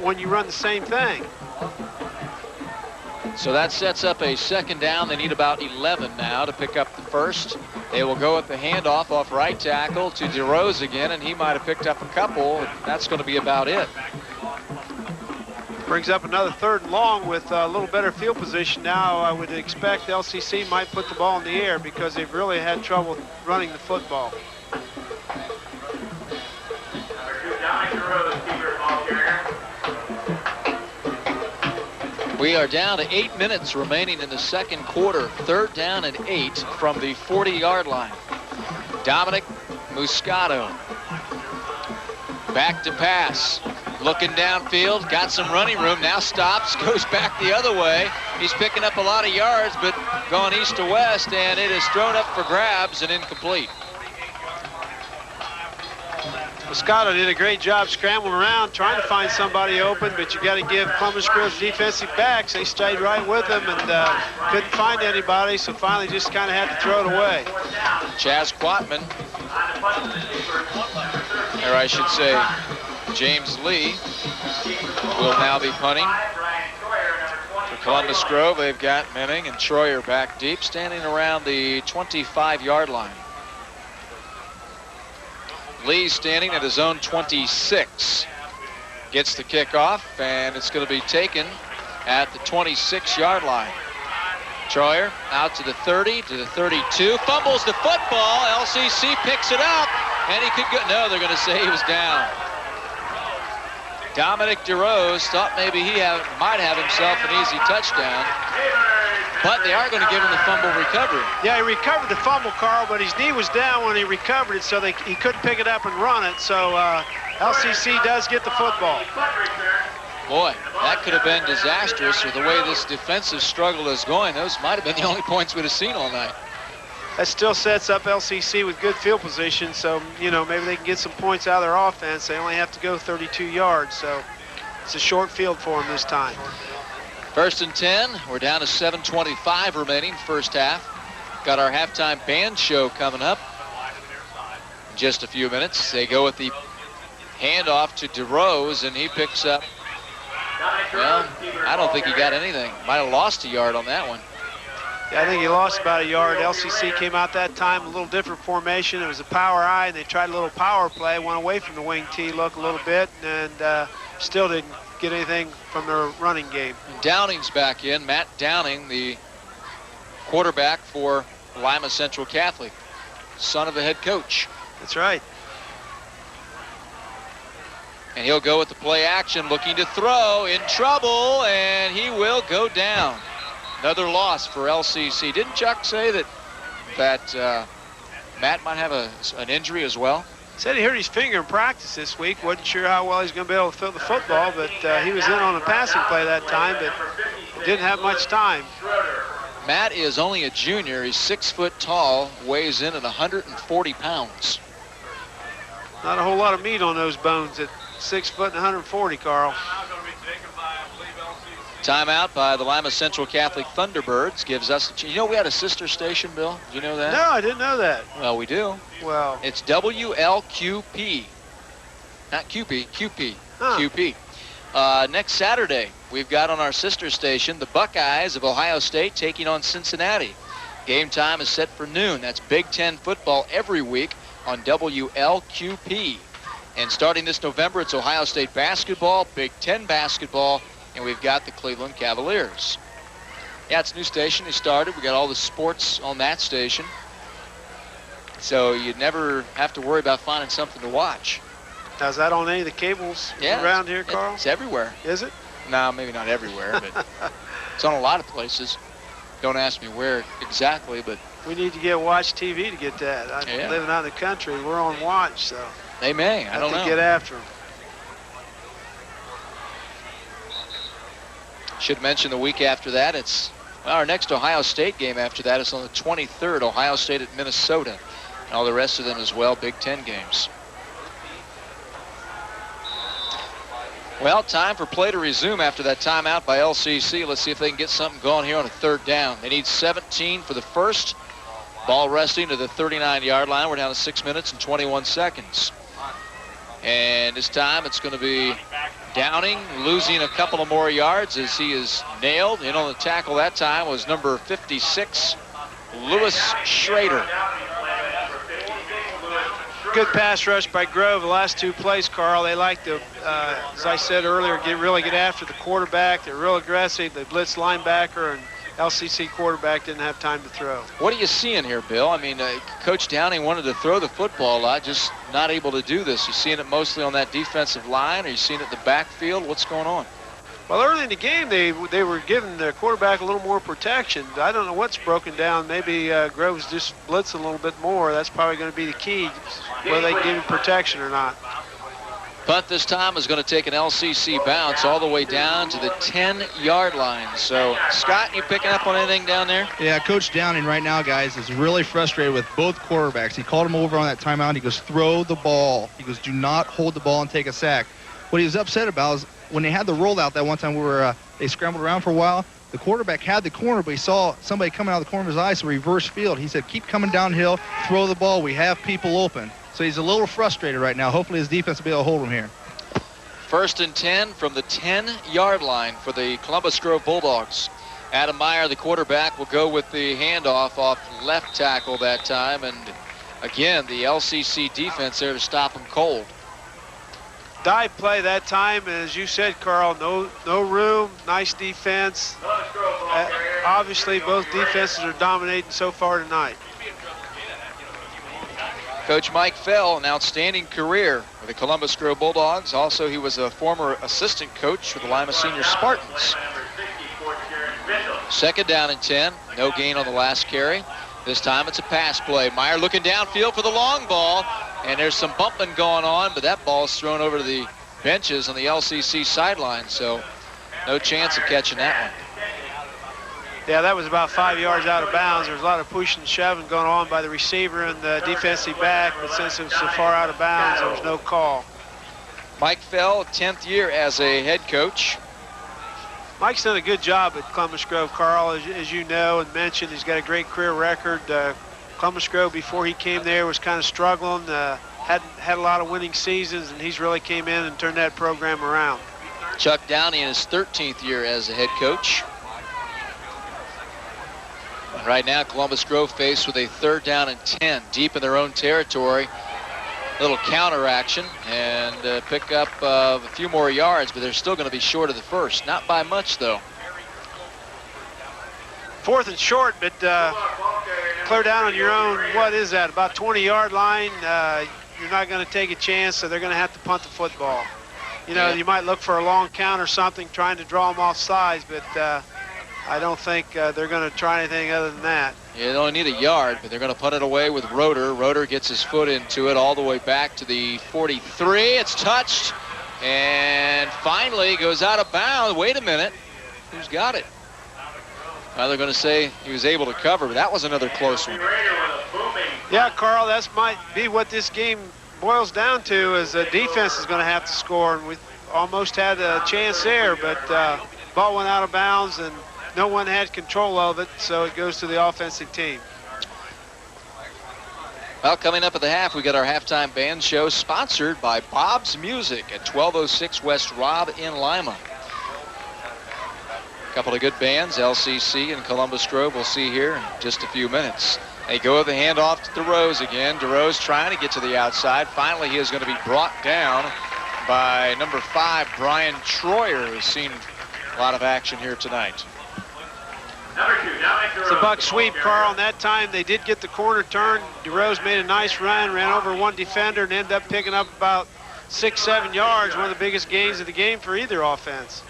when you run the same thing. So that sets up a 2nd down. They need about 11 now to pick up the first. They will go with the handoff off right tackle to DeRose again, and he might have picked up a couple. That's going to be about it. Brings up another 3rd and long with a little better field position now. I would expect LCC might put the ball in the air because they've really had trouble running the football. We are down to 8 minutes remaining in the 2nd quarter. 3rd down and 8 from the 40-yard line. Dominic Muscato back to pass. Looking downfield, got some running room, now stops, goes back the other way. He's picking up a lot of yards, but going east to west, and it is thrown up for grabs and incomplete. Moscato did a great job scrambling around, trying to find somebody open, but you got to give Columbus Grove's defensive backs. They stayed right with them and couldn't find anybody, so finally just kind of had to throw it away. Chaz Quatman, or I should say James Lee, will now be punting. For Columbus Grove, they've got Menning and Troyer back deep, standing around the 25-yard line. Lee standing at his own 26. Gets the kickoff, and it's going to be taken at the 26-yard line. Troyer out to the 30, to the 32, fumbles the football. LCC picks it up, and he could go. No, they're going to say he was down. Dominic DeRose thought maybe he might have himself an easy touchdown, but they are going to give him the fumble recovery. Yeah, he recovered the fumble, Carl, but his knee was down when he recovered it, so he couldn't pick it up and run it. So LCC does get the football. Boy, that could have been disastrous with the way this defensive struggle is going. Those might have been the only points we'd have seen all night. That still sets up LCC with good field position, so, you know, maybe they can get some points out of their offense. They only have to go 32 yards, so it's a short field for them this time. 1st and 10. We're down to 7:25 remaining, first half. Got our halftime band show coming up in just a few minutes. They go with the handoff to DeRose, and he picks up, well, I don't think he got anything. Might have lost a yard on that one. Yeah, I think he lost about a yard. LCC came out that time, a little different formation. It was a power eye, and they tried a little power play, went away from the wing T look a little bit, and still didn't get anything from their running game. And Downing's back in. Matt Downing, the quarterback for Lima Central Catholic, son of a head coach. That's right. And he'll go with the play action, looking to throw, in trouble, and he will go down. Another loss for LCC. Didn't Chuck say that Matt might have an injury as well? Said he hurt his finger in practice this week. Wasn't sure how well he's going to be able to throw the football, but he was in on a passing play that time, but didn't have much time. Matt is only a junior. He's 6 foot tall, weighs in at 140 pounds. Not a whole lot of meat on those bones at 6 foot and 140, Carl. Timeout by the Lima Central Catholic Thunderbirds gives us, you know, we had a sister station, Bill. Did you know that? No, I didn't know that. Well, we do. Well, It's WLQP. Not QP, QP. Huh. QP. Next Saturday, we've got on our sister station the Buckeyes of Ohio State taking on Cincinnati. Game time is set for noon. That's Big Ten football every week on WLQP. And starting this November, it's Ohio State basketball, Big Ten basketball, and we've got the Cleveland Cavaliers. Yeah, it's a new station. They started. We got all the sports on that station. So you'd never have to worry about finding something to watch. now, is that on any of the cables around here, Carl? It's everywhere. Is it? No, maybe not everywhere, but it's on a lot of places. Don't ask me where exactly, but We need to get Watch TV to get that. Yeah. Living out in the country, we're on Watch, so they may. I don't have know. to get after them. Should mention the week after that, it's our next Ohio State game after that is on the 23rd, Ohio State at Minnesota. And all the rest of them as well, Big Ten games. Well, time for play to resume after that timeout by LCC. Let's see if they can get something going here on a third down. They need 17 for the first. Ball resting to the 39-yard line. We're down to 6 minutes and 21 seconds. And this time it's going to be Downing losing a couple of more yards as he is nailed. In on the tackle that time was number 56, Lewis Schrader. Good pass rush by Grove the last two plays, Carl. They like to, as I said earlier, really get after the quarterback. They're real aggressive. They blitz linebacker, and LCC quarterback didn't have time to throw. What are you seeing here, Bill? I mean, Coach Downing wanted to throw the football a lot, just not able to do this. You seeing it mostly on that defensive line? Are you seeing it in the backfield? What's going on? Well, early in the game, they were giving the quarterback a little more protection. I don't know what's broken down. Maybe Grove's just blitzing a little bit more. That's probably going to be the key, whether they give him protection or not. Punt this time is going to take an LCC bounce all the way down to the 10-yard line. So, Scott, you picking up on anything down there? Yeah, Coach Downing right now, guys, is really frustrated with both quarterbacks. He called him over on that timeout. He goes, throw the ball. He goes, do not hold the ball and take a sack. What he was upset about is when they had the rollout that one time where they scrambled around for a while, the quarterback had the corner, but he saw somebody coming out of the corner of his eye, so reverse field. He said, keep coming downhill, throw the ball. We have people open. So he's a little frustrated right now. Hopefully his defense will be able to hold him here. 1st and 10 from the 10-yard line for the Columbus Grove Bulldogs. Adam Meyer, the quarterback, will go with the handoff off left tackle that time. And again, the LCC defense there to stop him cold. Dive play that time, and as you said, Carl, no room, nice defense. Obviously, both defenses are dominating so far tonight. Coach Mike Fell, an outstanding career with the Columbus Grove Bulldogs. Also, he was a former assistant coach for the Lima Senior Spartans. 2nd down and 10. No gain on the last carry. This time it's a pass play. Meyer looking downfield for the long ball. And there's some bumping going on, but that ball's thrown over to the benches on the LCC sideline. So no chance of catching that one. Yeah, that was about 5 yards out of bounds. There was a lot of pushing and shoving going on by the receiver and the defensive back, but since it was so far out of bounds, there was no call. Mike Fell, 10th year as a head coach. Mike's done a good job at Columbus Grove, Carl, as you know and mentioned. He's got a great career record. Columbus Grove, before he came there, was kind of struggling, hadn't had a lot of winning seasons, and he's really came in and turned that program around. Chuck Downey in his 13th year as a head coach. Right now, Columbus Grove faced with a 3rd down and 10, deep in their own territory. Little counter action and pick up a few more yards, but they're still going to be short of the first. Not by much, though. 4th and short, but clear down on your own. What is that? About 20-yard line. You're not going to take a chance, so they're going to have to punt the football. You know, you might look for a long count or something, trying to draw them off sides, but I don't think they're going to try anything other than that. Yeah, they only need a yard, but they're going to punt it away with Roeder. Roeder gets his foot into it all the way back to the 43. It's touched and finally goes out of bounds. Wait a minute. Who's got it? Now they're going to say he was able to cover, but that was another close one. Yeah, Carl, that might be what this game boils down to, is the defense is going to have to score. And we almost had a chance there, but ball went out of bounds and no one had control of it, so it goes to the offensive team. Well, coming up at the half, we got our halftime band show sponsored by Bob's Music at 1206 West Robb in Lima. A couple of good bands, LCC and Columbus Grove, we'll see here in just a few minutes. They go with the handoff to DeRose again. DeRose trying to get to the outside. Finally, he is going to be brought down by number 5, Brian Troyer, who's seen a lot of action here tonight. It's a buck sweep, Carl, and that time they did get the corner turn. DeRose made a nice run, ran over one defender, and ended up picking up about 6-7 yards, one of the biggest gains of the game for either offense.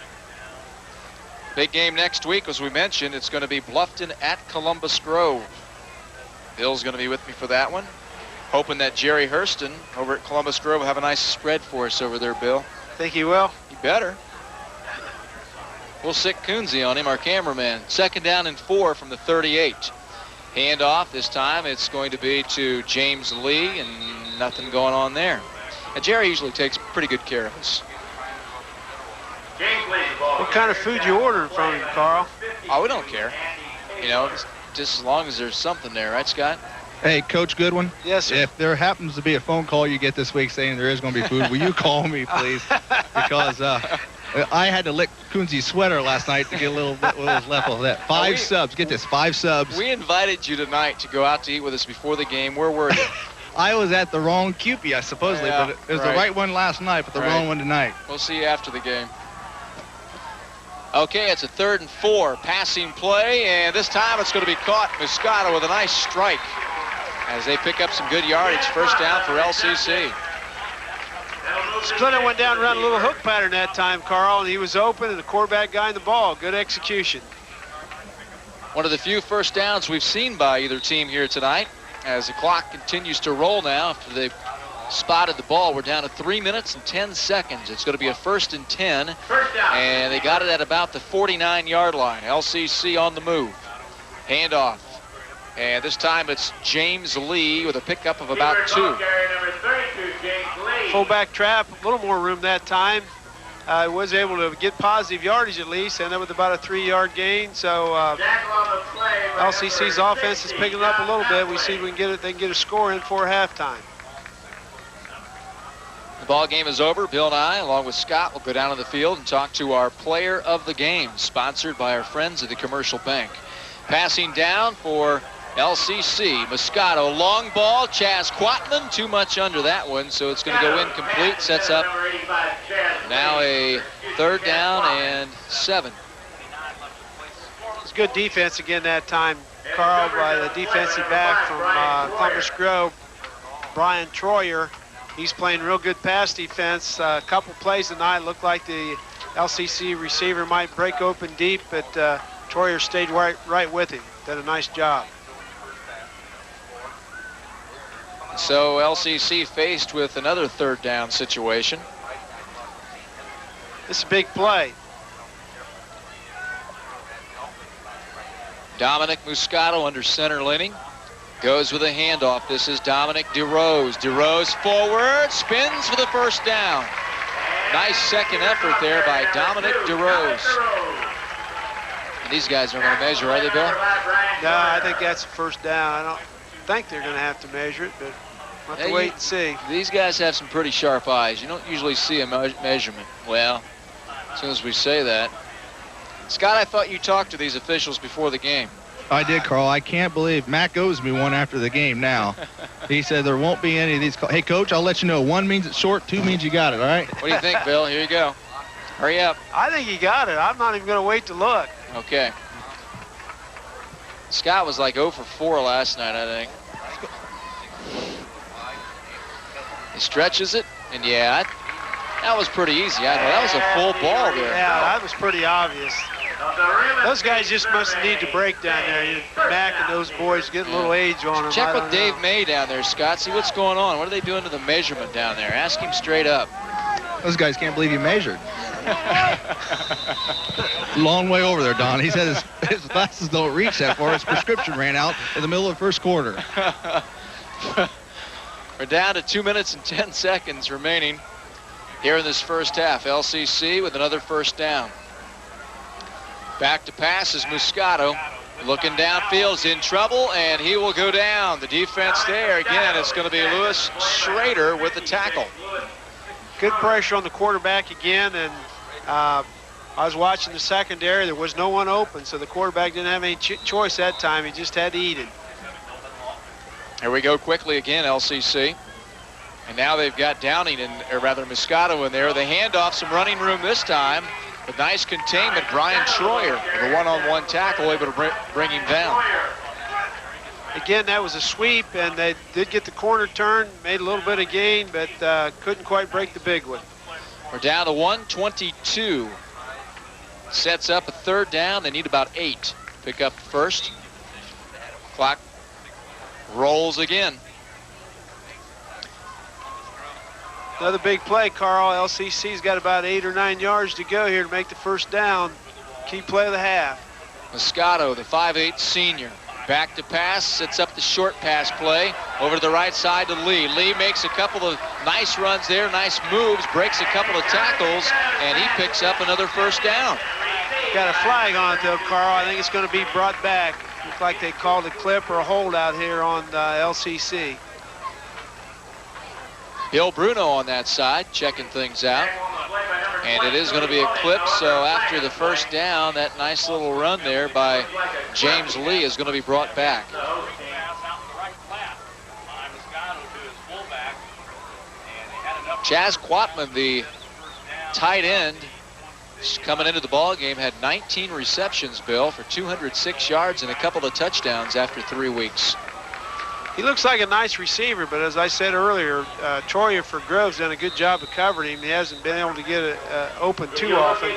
Big game next week, as we mentioned. It's going to be Bluffton at Columbus Grove. Bill's going to be with me for that one. Hoping that Jerry Hurston over at Columbus Grove will have a nice spread for us over there, Bill. Think he will? He better. We'll sick Coonsey on him, our cameraman. 2nd down and 4 from the 38. Handoff this time. It's going to be to James Lee, and nothing going on there. Now, Jerry usually takes pretty good care of us. What kind of food you ordering from him, Carl? Oh, we don't care. You know, just as long as there's something there, right, Scott? Hey, Coach Goodwin. Yes, sir. If there happens to be a phone call you get this week saying there is going to be food, will you call me, please? Because I had to lick Coonsey's sweater last night to get a little bit what was left of that. 5 subs. Get this, 5 subs. We invited you tonight to go out to eat with us before the game. Where were you? I was at the wrong Cupid, I supposedly, Yeah, but it was the right one last night, but the wrong one tonight. We'll see you after the game. Okay, it's a 3rd and 4 passing play, and this time it's going to be caught. Moscato with a nice strike as they pick up some good yardage. 1st down for LCC. Splitter went down and ran a little hook pattern that time, Carl, and he was open, and the quarterback guy in the ball. Good execution. One of the few 1st downs we've seen by either team here tonight, as the clock continues to roll now after they've spotted the ball. We're down to 3 minutes and 10 seconds. It's going to be a 1st and 10, and they got it at about the 49-yard line. LCC on the move. Handoff. And this time it's James Lee with a pickup of about 2. Fullback trap, a little more room that time. Was able to get positive yardage at least, ended up with about a 3-yard gain. So LCC's offense is picking it up a little bit. We see if we can get it. They can get a score in for halftime. The ball game is over. Bill and I, along with Scott, will go down to the field and talk to our player of the game, sponsored by our friends at the Commercial Bank. Passing down for LCC, Moscato, long ball, Chaz Quatman, too much under that one, so it's going to go incomplete, sets up now a 3rd down and 7. It's good defense again that time, Carl, by the defensive back from Columbus Grove, Brian Troyer. He's playing real good pass defense. A couple plays tonight looked like the LCC receiver might break open deep, but Troyer stayed right with him. Did a nice job. So LCC faced with another 3rd down situation. This is a big play. Dominic Moscato under center leaning. Goes with a handoff. This is Dominic DeRose. DeRose forward, spins for the 1st down. Nice second effort there by Dominic DeRose. And these guys aren't going to measure, are they, Bill? No, I think that's the 1st down. I don't think they're going to have to measure it, but we'll have to wait and see. These guys have some pretty sharp eyes. You don't usually see a measurement. Well, as soon as we say that. Scott, I thought you talked to these officials before the game. I did, Carl. I can't believe Mac owes me one after the game now. He said there won't be any of these calls. Hey, Coach, I'll let you know. 1 means it's short, 2 means you got it, all right? What do you think, Bill? Here you go. Hurry up. I think he got it. I'm not even going to wait to look. Okay. Scott was like 0 for 4 last night, I think. He stretches it, and yeah, that was pretty easy. I know that was a full ball there. Yeah, that was pretty obvious. Those guys just must need to break down there. Mac and those boys get a little age on them. Check with Dave May down there, Scott. See what's going on. What are they doing to the measurement down there? Ask him straight up. Those guys can't believe you measured. Long way over there, Don. He said his glasses don't reach that far. His prescription ran out in the middle of the first quarter. We're down to 2 minutes and 10 seconds remaining here in this first half. LCC with another first down. Back to pass is Moscato. Looking downfield, is in trouble, and he will go down. The defense there, again, it's going to be Lewis Schrader with the tackle. Good pressure on the quarterback again, and I was watching the secondary. There was no one open, so the quarterback didn't have any choice that time. He just had to eat it. Here we go quickly again, LCC. And now they've got Downing, or rather Moscato in there. The handoff, some running room this time. With nice containment, Brian Troyer, the one-on-one tackle, able to bring him down. Again, that was a sweep, and they did get the corner turn, made a little bit of gain, but couldn't quite break the big one. We're down to 1:22. Sets up a third down. They need about 8. Pick up first. Clock rolls again. Another big play, Carl. LCC's got about 8 or 9 yards to go here to make the first down. Key play of the half. Moscato, the 5'8" senior. Back to pass, sets up the short pass play. Over to the right side to Lee. Lee makes a couple of nice runs there, nice moves, breaks a couple of tackles, and he picks up another first down. Got a flag on it, though, Carl. I think it's going to be brought back. Looks like they called a clip or a holdout here on LCC. Bill Bruno on that side, checking things out. And it is going to be a clip, so after the first down, that nice little run there by James Lee is going to be brought back. Chaz Quatman, the tight end, coming into the ball game, had 19 receptions, Bill, for 206 yards and a couple of touchdowns after 3 weeks. He looks like a nice receiver, but as I said earlier, Troyer for Grove's done a good job of covering him. He hasn't been able to get it open too often.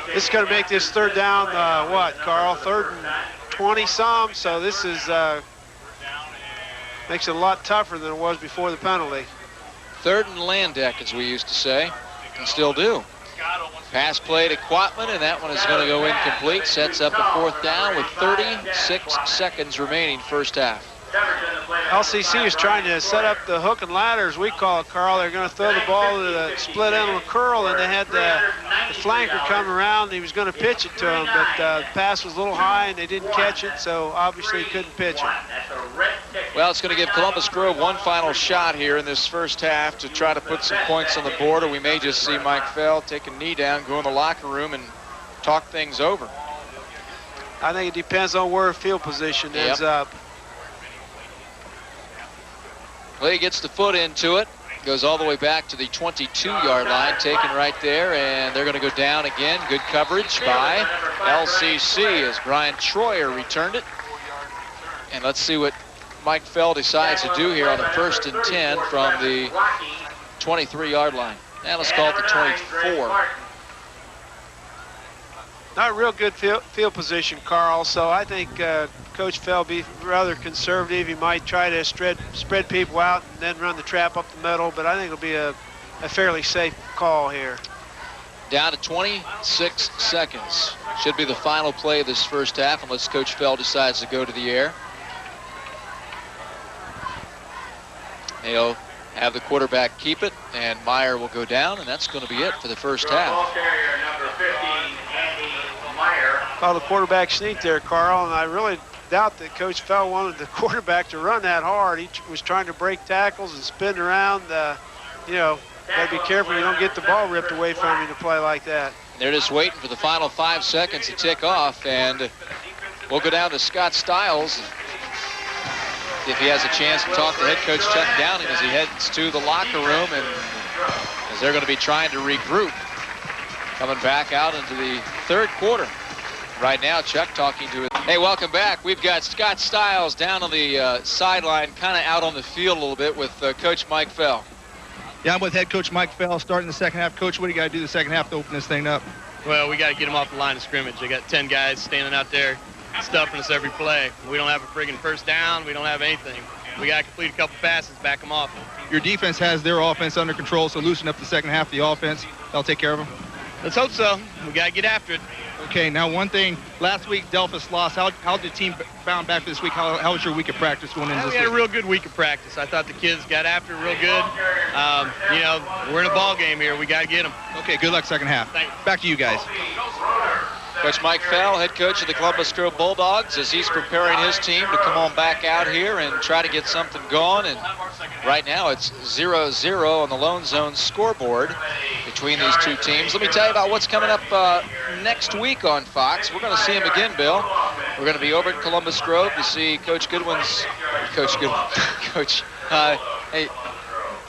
This is going to make this third down, what, Carl? 3rd and 20-some, so this is makes it a lot tougher than it was before the penalty. 3rd and Landeck, as we used to say, and still do. Pass play to Quatman, and that one is going to go incomplete. Sets up a 4th down with 36 seconds remaining first half. LCC is trying to set up the hook and ladder, as we call it, Carl. They're going to throw the ball to the split end of a curl, and they had the flanker come around. And he was going to pitch it to him, but the pass was a little high, and they didn't catch it, so obviously he couldn't pitch it. Well, it's going to give Columbus Grove one final shot here in this first half to try to put some points on the board, or we may just see Mike Fell take a knee down, go in the locker room, and talk things over. I think it depends on where field position ends up. Lee gets the foot into it, goes all the way back to the 22-yard line, taken right there, and they're going to go down again. Good coverage by LCC as Brian Troyer returned it. And let's see what Mike Fell decides to do here on the 1st and 10 from the 23-yard line. Now let's call it the 24. Not real good field position, Carl, so I think Coach Fell be rather conservative. He might try to spread people out and then run the trap up the middle, but I think it'll be a fairly safe call here. Down to 26 seconds. Should be the final play of this first half unless Coach Fell decides to go to the air. He'll have the quarterback keep it, and Meyer will go down, and that's going to be it for the first half. Well, the quarterback sneak there, Carl, and I really doubt that Coach Fell wanted the quarterback to run that hard. He was trying to break tackles and spin around. You know, got to be careful you don't get the ball ripped away from you to play like that. They're just waiting for the final 5 seconds to tick off, and we'll go down to Scott Stiles if he has a chance to talk to head coach Chuck Downing as he heads to the locker room, and as they're going to be trying to regroup, coming back out into the 3rd quarter. Right now, Chuck talking to it. Hey, welcome back. We've got Scott Stiles down on the sideline, kind of out on the field a little bit with Coach Mike Fell. Yeah, I'm with head coach Mike Fell starting the second half. Coach, what do you got to do the second half to open this thing up? Well, we got to get them off the line of scrimmage. They got 10 guys standing out there stuffing us every play. We don't have a friggin' first down. We don't have anything. we got to complete a couple passes, back them off. Your defense has their offense under control, so loosen up the second half of the offense. That'll take care of them. Let's hope so. We got to get after it. Okay, now one thing. Last week, Delphus lost. How did the team bound back this week? How was your week of practice going into We this had a week? real good week of practice. I thought the kids got after it real good. You know, we're in a ball game here. We got to get them. Okay, good luck second half. Thanks. Back to you guys. Coach Mike Fell, head coach of the Columbus Grove Bulldogs, as he's preparing his team to come on back out here and try to get something going. And right now it's 0-0 on the Lone Zone scoreboard between these two teams. Let me tell you about what's coming up next week on Fox. We're going to see him again, Bill. We're going to be over at Columbus Grove to see Coach Goodwin's, hey,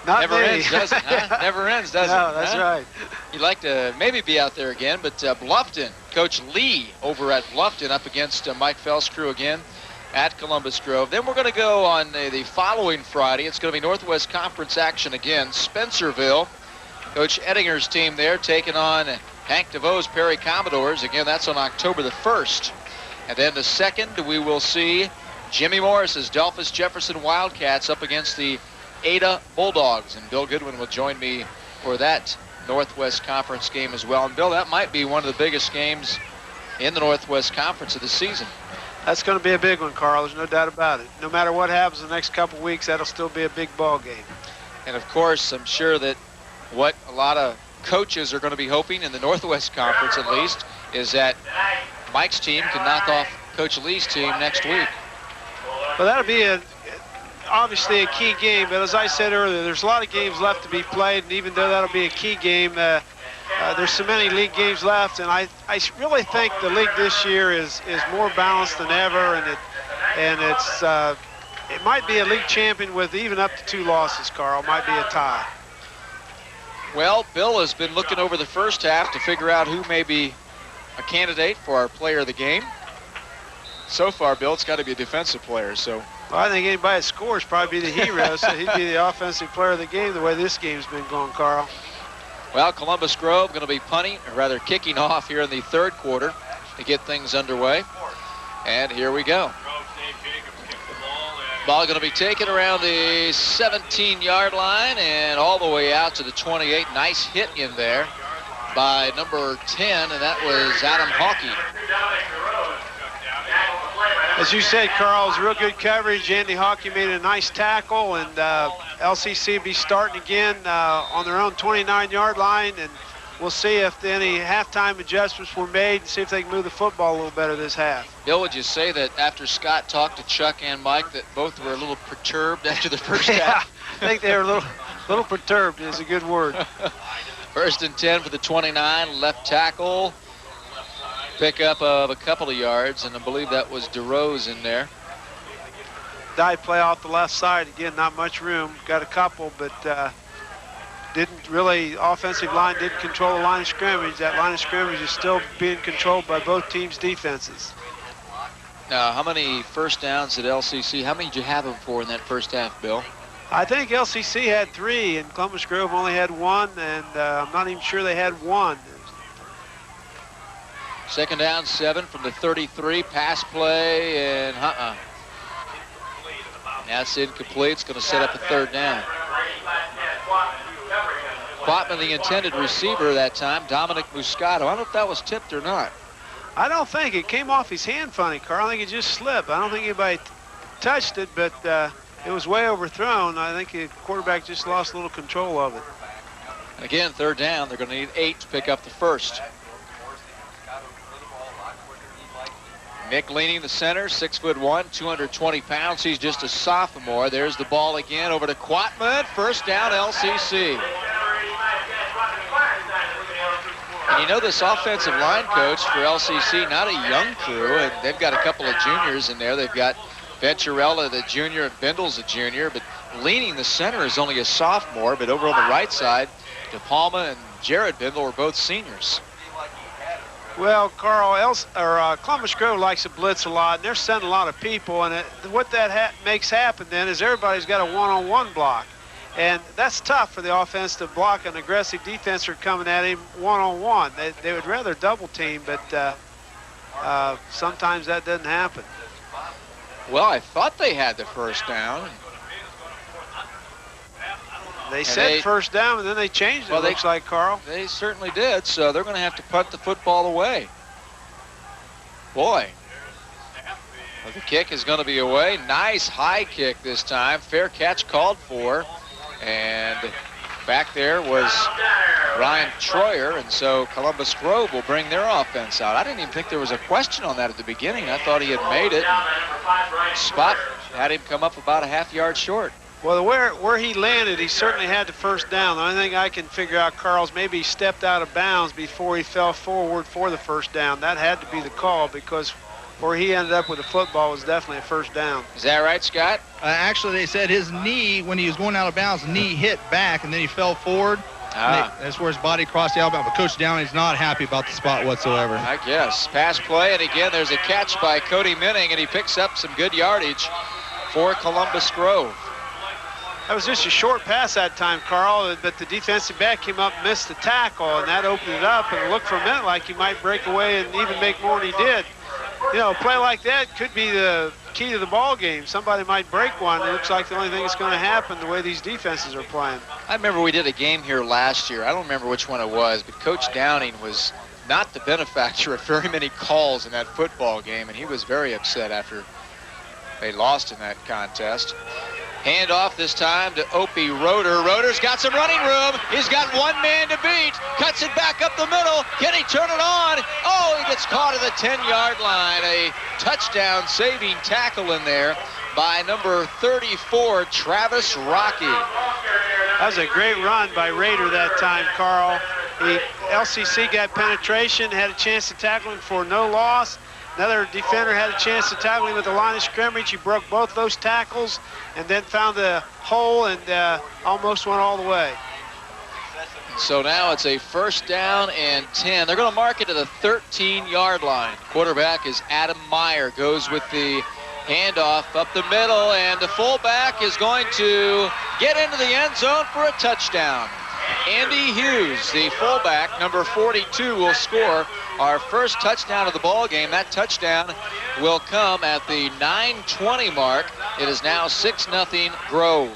Not never me. ends, does it? Huh? Never ends, does it? No, that's Huh? right. You'd like to maybe be out there again, but Bluffton, Coach Lee over at Bluffton up against Mike Fell's crew again at Columbus Grove. Then we're going to go on the following Friday. It's going to be Northwest Conference action again. Spencerville, Coach Ettinger's team there taking on Hank DeVoe's Perry Commodores. Again, that's on October the 1st. And then the 2nd, we will see Jimmy Morris's Delphus Jefferson Wildcats up against the Ada Bulldogs. And Bill Goodwin will join me for that Northwest Conference game as well. And Bill, that might be one of the biggest games in the Northwest Conference of the season. That's going to be a big one, Carl. There's no doubt about it. No matter what happens the next couple weeks, that'll still be a big ball game. And of course, I'm sure that what a lot of coaches are going to be hoping in the Northwest Conference, at least, is that Mike's team can knock off Coach Lee's team next week. Well, that'll be obviously a key game, but as I said earlier, there's a lot of games left to be played, and even though that'll be a key game, there's so many league games left, and I really think the league this year is more balanced than ever, and it might be a league champion with even up to 2 losses, Carl. It might be a tie. Well, Bill has been looking over the first half to figure out who may be a candidate for our player of the game. So far, Bill, it's got to be a defensive player, so. Well, I think anybody that scores probably be the hero, so he'd be the offensive player of the game the way this game's been going, Carl. Well, Columbus Grove going to be punting, or rather kicking off here in the 3rd quarter to get things underway. And here we go. Ball going to be taken around the 17-yard line and all the way out to the 28. Nice hit in there by number 10, and that was Adam Hawkey. As you said, Carl, it was real good coverage. Andy Hockey made a nice tackle, and LCC will be starting again on their own 29-yard line, and we'll see if any halftime adjustments were made and see if they can move the football a little better this half. Bill, would you say that after Scott talked to Chuck and Mike that both were a little perturbed after the first half? I think they were a little perturbed is a good word. 1st and 10 for the 29, left tackle. Pickup of a couple of yards, and I believe that was DeRose in there. Dive play off the left side. Again, not much room. Got a couple, but didn't really, offensive line didn't control the line of scrimmage. That line of scrimmage is still being controlled by both teams' defenses. Now, how many first downs at LCC? How many did you have them for in that first half, Bill? I think LCC had 3, and Columbus Grove only had 1, and I'm not even sure they had 1. 2nd down, 7 from the 33. Pass play, and that's incomplete. It's going to set up a 3rd down. Quatman, the intended receiver that time, Dominic Muscato. I don't know if that was tipped or not. I don't think. It came off his hand funny, Carl. I think it just slipped. I don't think anybody touched it, but it was way overthrown. I think the quarterback just lost a little control of it. And again, 3rd down. They're going to need 8 to pick up the 1st. Nick Leaning, the center, 6'1", 220 pounds. He's just a sophomore. There's the ball again over to Quatman. 1st down, LCC. And you know, this offensive line coach for LCC, not a young crew, and they've got a couple of juniors in there. They've got Venturella, the junior, and Bindle's a junior, but Leaning, the center, is only a sophomore. But over on the right side, DePalma and Jared Bindle are both seniors. Well, Carl, Columbus Grove likes to blitz a lot, and they're sending a lot of people, and what that makes happen then is everybody's got a one-on-one block. And that's tough for the offense to block an aggressive defenser coming at him one-on-one. They would rather double team, but sometimes that doesn't happen. Well, I thought they had the 1st down. They said first down, and then they changed it, looks like, Carl. They certainly did, so they're going to have to punt the football away. Boy. Well, the kick is going to be away. Nice high kick this time. Fair catch called for. And back there was Ryan Troyer, and so Columbus Grove will bring their offense out. I didn't even think there was a question on that at the beginning. I thought he had made it. Spot had him come up about a half-yard short. Well, where he landed, he certainly had the first down. The only thing I can figure out, Carl's maybe he stepped out of bounds before he fell forward for the first down. That had to be the call, because where he ended up with the football was definitely a first down. Is that right, Scott? Actually, they said his knee, when he was going out of bounds, knee hit back, and then he fell forward. That's where his body crossed the outbound. But Coach Downey's not happy about the spot whatsoever. I guess. Pass play, and again, there's a catch by Cody Minning, and he picks up some good yardage for Columbus Grove. That was just a short pass that time, Carl, but the defensive back came up and missed the tackle, and that opened it up, and it looked for a minute like he might break away and even make more than he did. You know, a play like that could be the key to the ball game. Somebody might break one. It looks like the only thing that's going to happen the way these defenses are playing. I remember we did a game here last year. I don't remember which one it was, but Coach Downing was not the benefactor of very many calls in that football game, and he was very upset after they lost in that contest. Hand off this time to Opie Roeder. Roeder's got some running room. He's got one man to beat. Cuts it back up the middle. Can he turn it on? Oh, he gets caught at the 10-yard line. A touchdown saving tackle in there by number 34, Travis Rocky. That was a great run by Rader that time, Carl. LCC got penetration, had a chance to tackle him for no loss. Another defender had a chance to tackle him at the line of scrimmage. He broke both those tackles and then found the hole and almost went all the way. So now it's a first down and 10. They're going to mark it to the 13-yard line. Quarterback is Adam Meyer. Goes with the handoff up the middle, and the fullback is going to get into the end zone for a touchdown. Andy Hughes, the fullback, number 42, will score our first touchdown of the ball game. That touchdown will come at the 9:20 mark. It is now 6-0 Grove.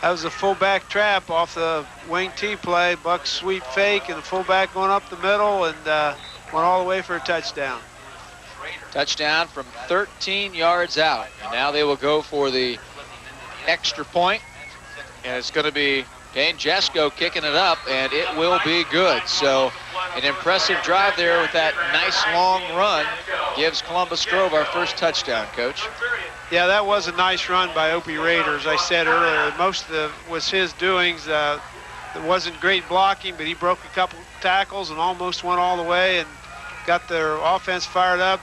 That was a fullback trap off the wing T play. Buck sweep fake, and the fullback going up the middle and went all the way for a touchdown. Touchdown from 13 yards out. And now they will go for the extra point. And it's going to be Dane Jesko kicking it up, and it will be good. So an impressive drive there with that nice long run gives Columbus Grove our first touchdown, Coach. Yeah, that was a nice run by Opie Rader. As I said earlier, most of it was his doings. It wasn't great blocking, but he broke a couple tackles and almost went all the way and got their offense fired up.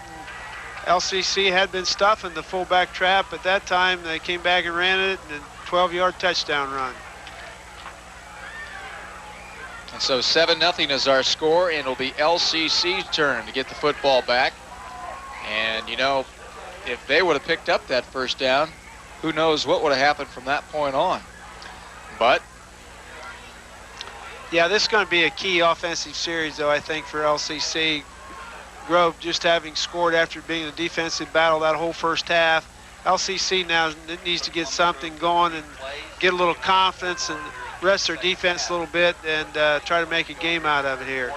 LCC had been stuffing the fullback trap at that time. They came back and ran it, and a 12-yard touchdown run. And so 7-0 is our score, and it'll be LCC's turn to get the football back. And, you know, if they would have picked up that first down, who knows what would have happened from that point on. But yeah, this is going to be a key offensive series, though, I think, for LCC. Grove just having scored after being in a defensive battle that whole first half. LCC now needs to get something going and get a little confidence and rest their defense a little bit and try to make a game out of it here.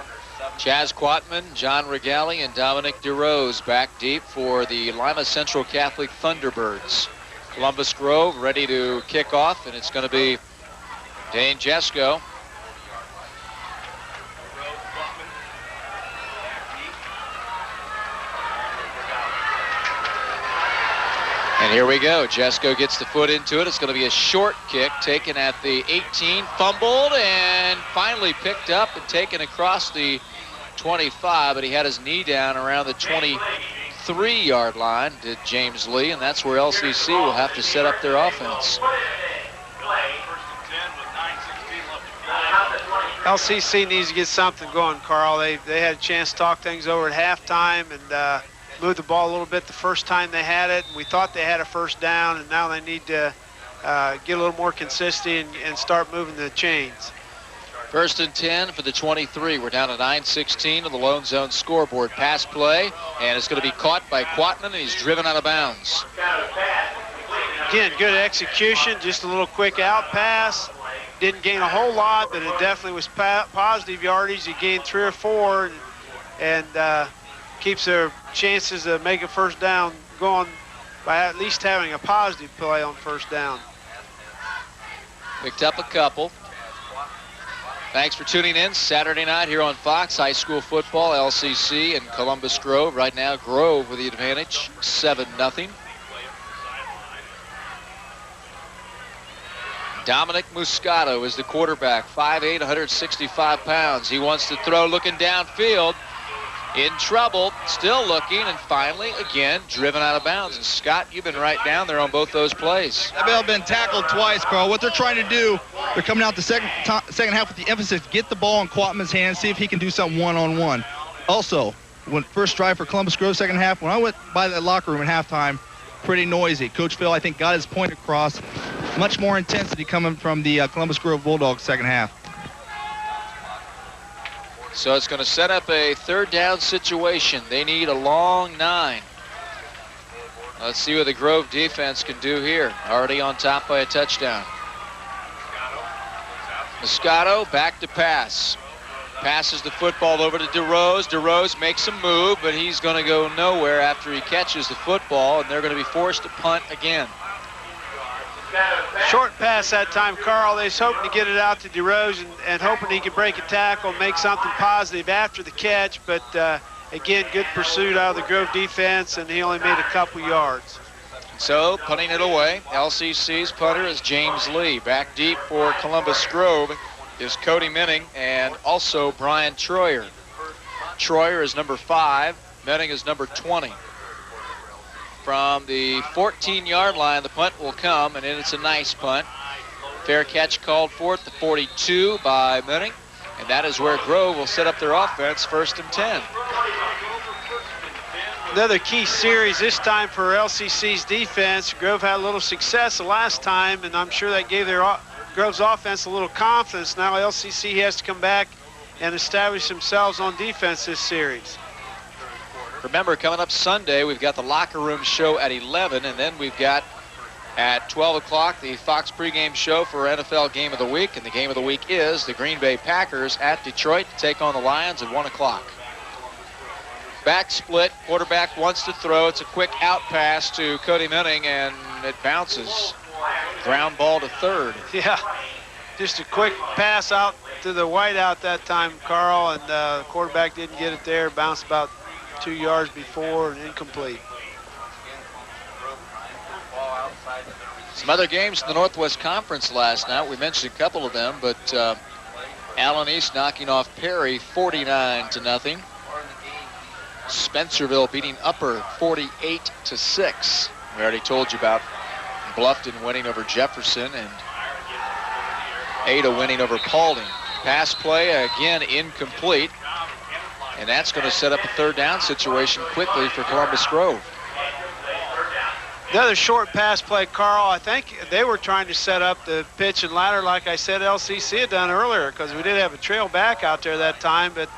Chaz Quatman, John Regali, and Dominic DeRose back deep for the Lima Central Catholic Thunderbirds. Columbus Grove ready to kick off, and it's going to be Dane Jesko. And here we go. Jesko gets the foot into it. It's going to be a short kick taken at the 18, fumbled, and finally picked up and taken across the 25, but he had his knee down around the 23-yard line, did James Lee, and that's where LCC will have to set up their offense. LCC needs to get something going, Carl. They had a chance to talk things over at halftime and moved the ball a little bit the first time they had it. We thought they had a first down, and now they need to get a little more consistent and start moving the chains. First and 10 for the 23. We're down to 9:16 on the Lone Zone scoreboard. Pass play, and it's going to be caught by Quatman, and he's driven out of bounds. Again, good execution, just a little quick out pass. didn't gain a whole lot, but it definitely was positive yardage. He gained 3 or 4 and keeps their chances of making first down going by at least having a positive play on first down. Picked up a couple. Thanks for tuning in Saturday night here on Fox. High school football, LCC and Columbus Grove. Right now, Grove with the advantage, 7-0. Dominic Muscato is the quarterback, 5'8", 165 pounds. He wants to throw, looking downfield. In trouble, still looking, and finally, again, driven out of bounds. And Scott, you've been right down there on both those plays. They've been tackled twice, Carl. What they're trying to do, they're coming out the second half with the emphasis, get the ball in Quatman's hands, see if he can do something one-on-one. Also, when first drive for Columbus Grove second half, when I went by that locker room at halftime, pretty noisy. Coach Phil, I think, got his point across. Much more intensity coming from the Columbus Grove Bulldogs second half. So it's going to set up a third down situation. They need a long 9. Let's see what the Grove defense can do here. Already on top by a touchdown. Moscato back to pass. Passes the football over to DeRose. DeRose makes a move, but he's going to go nowhere after he catches the football, and they're going to be forced to punt again. Short pass that time, Carl. They was hoping to get it out to DeRose and hoping he could break a tackle, make something positive after the catch. But again, good pursuit out of the Grove defense, and he only made a couple yards. So punting it away, LCC's punter is James Lee. Back deep for Columbus Grove is Cody Menning and also Brian Troyer. Troyer is number 5. Menning is number 20. From the 14-yard line, the punt will come, and it's a nice punt. Fair catch called for at the 42 by Menning, and that is where Grove will set up their offense, 1st and 10. Another key series this time for LCC's defense. Grove had a little success the last time, and I'm sure that gave Grove's offense a little confidence. Now LCC has to come back and establish themselves on defense this series. Remember, coming up Sunday, we've got the locker room show at 11, and then we've got at 12 o'clock the Fox pregame show for NFL Game of the Week, and the Game of the Week is the Green Bay Packers at Detroit to take on the Lions at 1 o'clock. Back split, quarterback wants to throw. It's a quick out pass to Cody Menning, and it bounces. Ground ball to third. Yeah, just a quick pass out to the wideout that time, Carl, and the quarterback didn't get it there. Bounced about 2 yards before and incomplete. Some other games in the Northwest Conference last night. We mentioned a couple of them, but Allen East knocking off Perry 49-0. Spencerville beating Upper 48-6. We already told you about Bluffton winning over Jefferson and Ada winning over Paulding. Pass play again incomplete. And that's going to set up a third down situation quickly for Columbus Grove. Another short pass play, Carl. I think they were trying to set up the pitch and ladder like I said LCC had done earlier, because we did have a trail back out there that time, but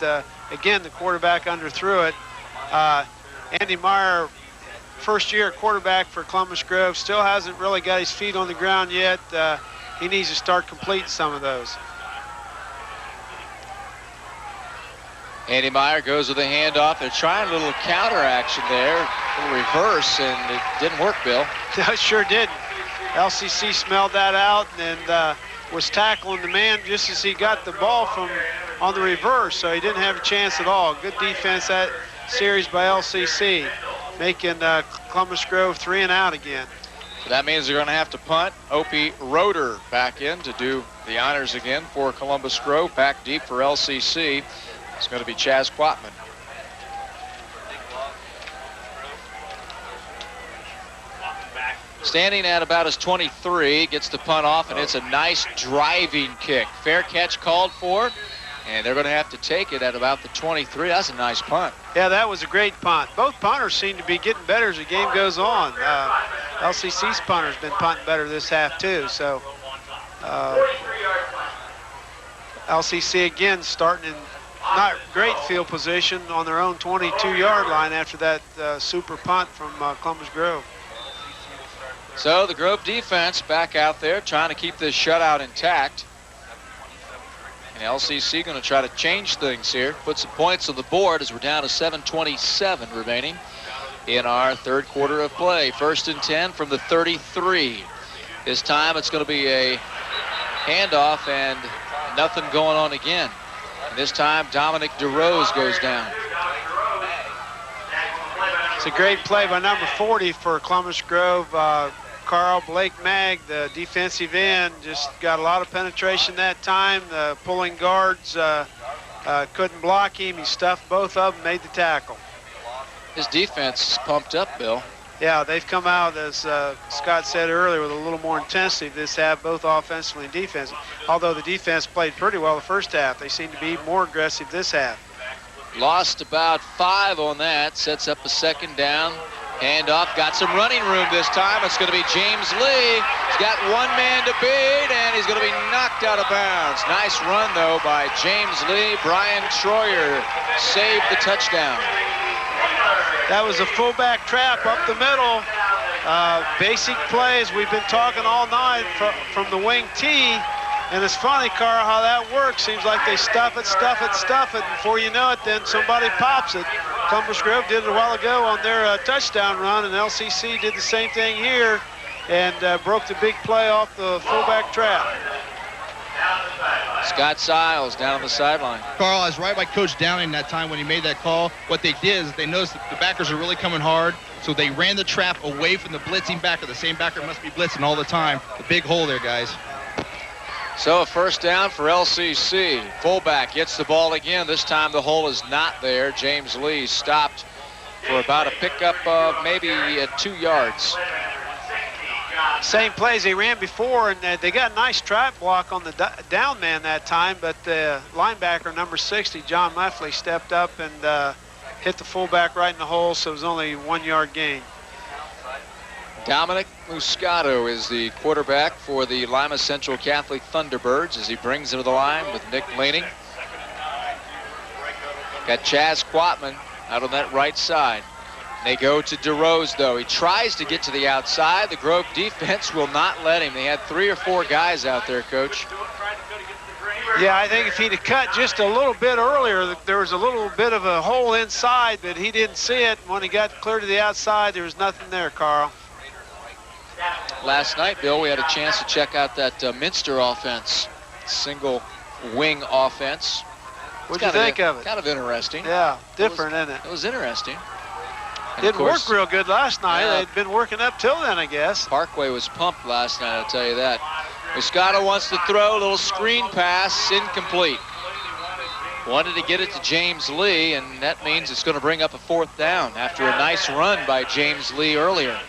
again, the quarterback underthrew it. Andy Meyer, first year quarterback for Columbus Grove, still hasn't really got his feet on the ground yet. He needs to start completing some of those. Andy Meyer goes with a handoff. They're trying a little counter action there, a little reverse, and it didn't work, Bill. No, it sure didn't. LCC smelled that out and was tackling the man just as he got the ball from on the reverse, so he didn't have a chance at all. Good defense that series by LCC, making Columbus Grove 3 and out again. So that means they're going to have to punt. Opie Roeder back in to do the honors again for Columbus Grove. Back deep for LCC. It's going to be Chaz Quatman. Standing at about his 23, gets the punt off, and it's a nice driving kick. Fair catch called for, and they're going to have to take it at about the 23. That's a nice punt. Yeah, that was a great punt. Both punters seem to be getting better as the game goes on. LCC's punter's been punting better this half, too, so LCC again starting in not great field position on their own 22-yard line after that super punt from Columbus Grove. So the Grove defense back out there trying to keep this shutout intact. And LCC going to try to change things here, put some points on the board as we're down to 7:27 remaining in our third quarter of play. 1st and 10 from the 33. This time it's going to be a handoff and nothing going on again. And this time Dominic DeRose goes down. It's a great play by number 40 for Columbus Grove. Carl Blake Mag, the defensive end, just got a lot of penetration that time. The pulling guards couldn't block him. He stuffed both of them, made the tackle. His defense is pumped up, Bill. Yeah, they've come out, as Scott said earlier, with a little more intensity this half, both offensively and defensively. Although the defense played pretty well the first half, they seem to be more aggressive this half. Lost about 5 on that. Sets up a 2nd down. Handoff, got some running room this time. It's going to be James Lee. He's got one man to beat, and he's going to be knocked out of bounds. Nice run, though, by James Lee. Brian Troyer saved the touchdown. That was a fullback trap up the middle. Basic plays. We've been talking all night from the wing T. And it's funny, Carl, how that works. Seems like they stuff it. Before you know it, then somebody pops it. Columbus Grove did it a while ago on their touchdown run, and LCC did the same thing here and broke the big play off the fullback trap. Scott Siles down on the sideline. Carl, I was right by Coach Downing that time when he made that call. What they did is they noticed that the backers are really coming hard, so they ran the trap away from the blitzing backer. The same backer must be blitzing all the time. The big hole there, guys. So a 1st down for LCC. Fullback gets the ball again. This time the hole is not there. James Lee stopped for about a pickup of maybe 2 yards. Same plays they ran before, and they got a nice trap block on the down man that time, but the linebacker, number 60, John Leffley, stepped up and hit the fullback right in the hole, so it was only 1 yard gain. Dominic Muscato is the quarterback for the Lima Central Catholic Thunderbirds as he brings him to the line with Nick Laney. Got Chaz Quatman out on that right side. They go to DeRose, though. He tries to get to the outside. The Grove defense will not let him. They had 3 or 4 guys out there, Coach. Yeah, I think if he'd have cut just a little bit earlier, there was a little bit of a hole inside, but he didn't see it. When he got clear to the outside, there was nothing there, Carl. Last night, Bill, we had a chance to check out that Minster offense, single wing offense. What'd you think of it? Kind of interesting. Yeah, different, isn't it? It was interesting. And didn't work real good last night. Yeah. They'd been working up till then, I guess. Parkway was pumped last night, I'll tell you that. Muscato wants to throw a little screen pass, incomplete. Wanted to get it to James Lee, and that means it's going to bring up a 4th down after a nice run by James Lee earlier.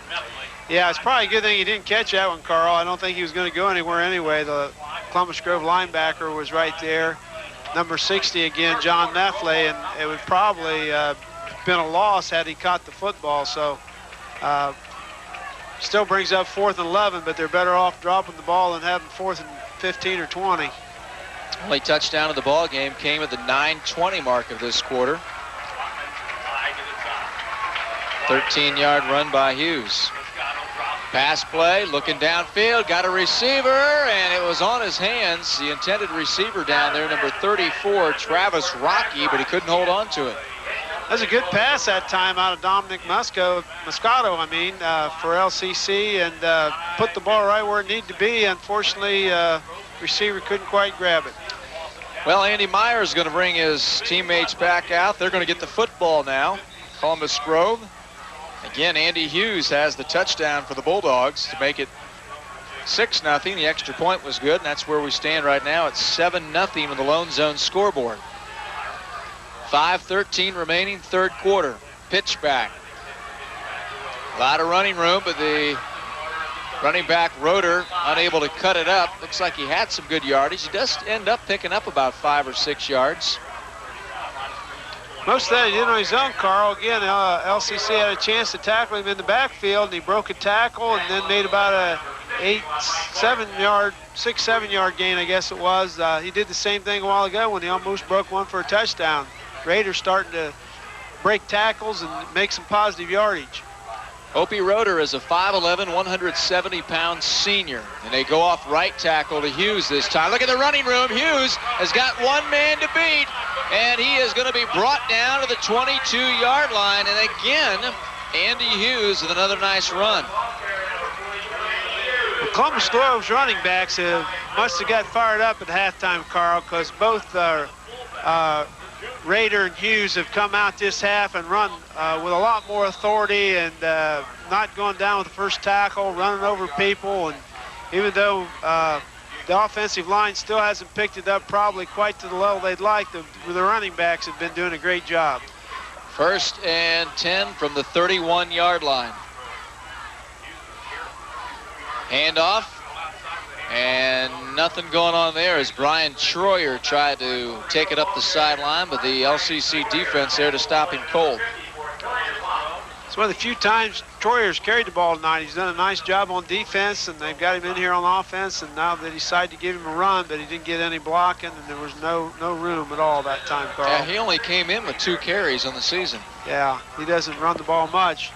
Yeah, it's probably a good thing he didn't catch that one, Carl. I don't think he was going to go anywhere anyway. The Columbus Grove linebacker was right there. Number 60 again, John Neffley, and it would probably been a loss had he caught the football. So still brings up 4th and 11, but they're better off dropping the ball than having 4th and 15 or 20. Only touchdown of the ball game came at the 9:20 mark of this quarter. 13-yard run by Hughes. Pass play, looking downfield, got a receiver, and it was on his hands. The intended receiver down there, number 34, Travis Rocky, but he couldn't hold on to it. That was a good pass that time out of Dominic Muscato, for LCC, and put the ball right where it needed to be. Unfortunately, receiver couldn't quite grab it. Well, Andy Myers is going to bring his teammates back out. They're going to get the football now. Columbus Grove. Again, Andy Hughes has the touchdown for the Bulldogs to make it 6-0. The extra point was good, and that's where we stand right now at 7-0 with the Lone Zone scoreboard. 5:13 remaining, third quarter. Pitch back. A lot of running room, but the running back Roeder unable to cut it up. Looks like he had some good yardage. He does end up picking up about 5 or 6 yards. Most of that he did on his own, Carl. Again, LCC had a chance to tackle him in the backfield, and he broke a tackle and then made about a 6-7 yard gain, I guess it was. He did the same thing a while ago when he almost broke one for a touchdown. Raiders starting to break tackles and make some positive yardage. Opie Roeder is a 5'11", 170-pound senior. And they go off right tackle to Hughes this time. Look at the running room. Hughes has got one man to beat, and he is going to be brought down to the 22-yard line. And again, Andy Hughes with another nice run. Well, Columbus Grove's running backs must have got fired up at halftime, Carl, because both Rader and Hughes have come out this half and run with a lot more authority and not going down with the first tackle, running over people. And even though the offensive line still hasn't picked it up probably quite to the level they'd like, the running backs have been doing a great job. 1st and 10 from the 31-yard line. Handoff, and nothing going on there as Brian Troyer tried to take it up the sideline, but the LCC defense there to stop him cold. It's one of the few times Troyer's carried the ball tonight. He's done a nice job on defense, and they've got him in here on offense, and now they decided to give him a run, but he didn't get any blocking, and there was no room at all that time, Carl. Yeah, he only came in with 2 carries on the season. Yeah, he doesn't run the ball much.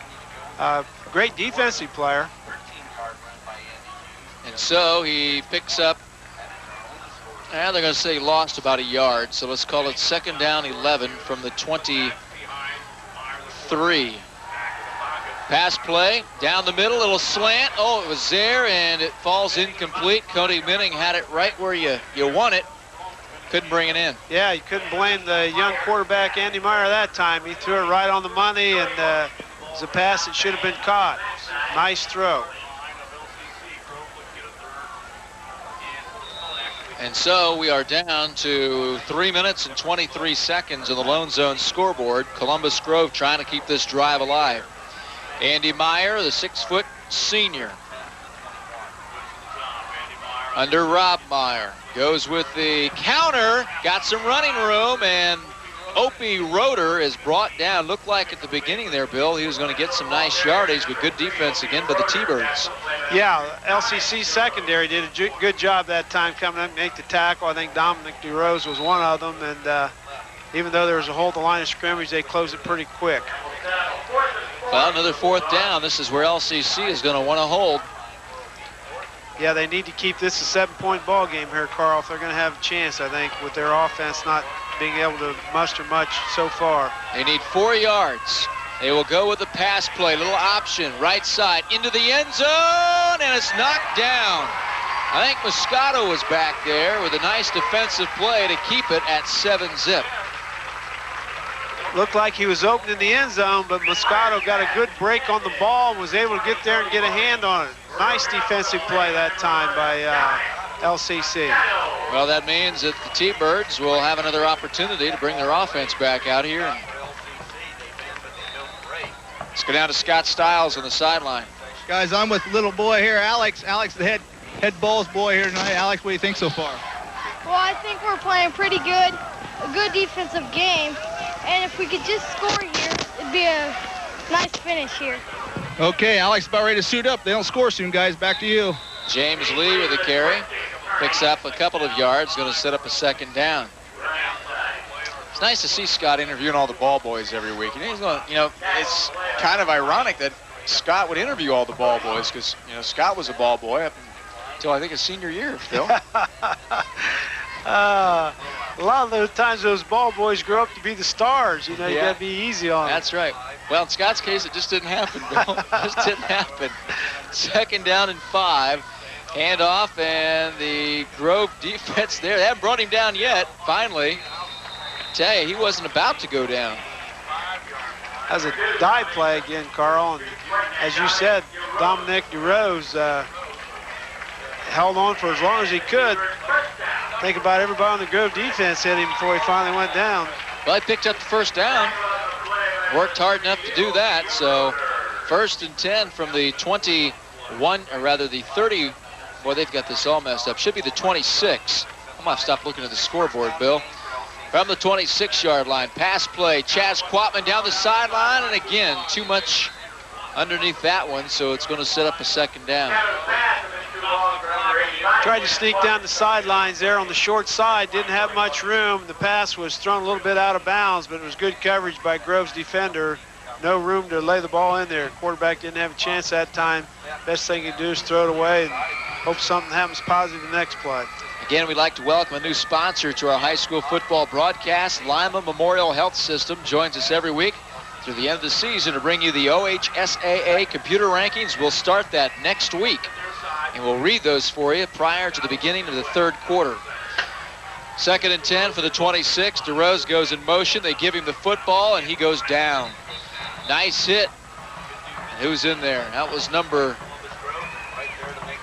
Great defensive player. And so he picks up, they're going to say lost about a yard, so let's call it 2nd down 11 from the 23. Pass play, down the middle, little slant. Oh, it was there, and it falls incomplete. Cody Minning had it right where you want it. Couldn't bring it in. Yeah, you couldn't blame the young quarterback, Andy Meyer, that time. He threw it right on the money, and it was a pass that should have been caught. Nice throw. And so we are down to 3 minutes and 23 seconds on the Lone Zone scoreboard. Columbus Grove trying to keep this drive alive. Andy Meyer, the 6-foot senior, under Rob Meyer, goes with the counter, got some running room, and Opie Roeder is brought down. Looked like at the beginning there, Bill, he was going to get some nice yardage, but good defense again by the T-Birds. Yeah, LCC secondary did a good job that time coming up and make the tackle. I think Dominic DeRose was one of them, and even though there was a hole at the line of scrimmage, they closed it pretty quick. Well, another 4th down. This is where LCC is going to want to hold. Yeah, they need to keep this a 7-point ball game here, Carl, if they're going to have a chance, I think, with their offense not being able to muster much so far. They need 4 yards. They will go with the pass play, little option, right side, into the end zone, and it's knocked down. I think Moscato was back there with a nice defensive play to keep it at 7-zip. Looked like he was open in the end zone, but Moscato got a good break on the ball and was able to get there and get a hand on it. Nice defensive play that time by LCC. Well, that means that the T-Birds will have another opportunity to bring their offense back out here. Let's go down to Scott Stiles on the sideline. Guys, I'm with little boy here, Alex. Alex, the head Bulls boy here tonight. Alex, what do you think so far? Well, I think we're playing pretty good, a good defensive game. And if we could just score here, it'd be a nice finish here. Okay, Alex about ready to suit up. They don't score soon, guys. Back to you. James Lee with the carry. Picks up a couple of yards, going to set up a 2nd down. It's nice to see Scott interviewing all the ball boys every week. He's going, it's kind of ironic that Scott would interview all the ball boys because, Scott was a ball boy up until I think his senior year, Phil. A lot of those times those ball boys grow up to be the stars. You got to be easy on them. That's right. Well, in Scott's case, it just didn't happen, Bill. It just didn't happen. 2nd down and 5. Handoff, and the Grove defense there. They haven't brought him down yet, finally. I tell you, he wasn't about to go down. As a dive play again, Carl. And as you said, Dominic DeRose held on for as long as he could. Think about everybody on the Grove defense hit him before he finally went down. Well, he picked up the 1st down. Worked hard enough to do that. So 1st and 10 from the 21, or rather the 30. Boy, they've got this all messed up. Should be the 26. I'm going to stop looking at the scoreboard, Bill. From the 26-yard line, pass play. Chaz Quatman down the sideline, and again, too much underneath that one, so it's going to set up a 2nd down. Tried to sneak down the sidelines there on the short side. Didn't have much room. The pass was thrown a little bit out of bounds, but it was good coverage by Grove's defender no room to lay the ball in there. Quarterback didn't have a chance that time. Best thing you do is throw it away and hope something happens positive the next play. Again, we'd like to welcome a new sponsor to our high school football broadcast. Lima Memorial Health System joins us every week through the end of the season to bring you the OHSAA computer rankings. We'll start that next week, and we'll read those for you prior to the beginning of the third quarter. 2nd and 10 for the 26. DeRose goes in motion. They give him the football, and he goes down. Nice hit. And who's in there? That was number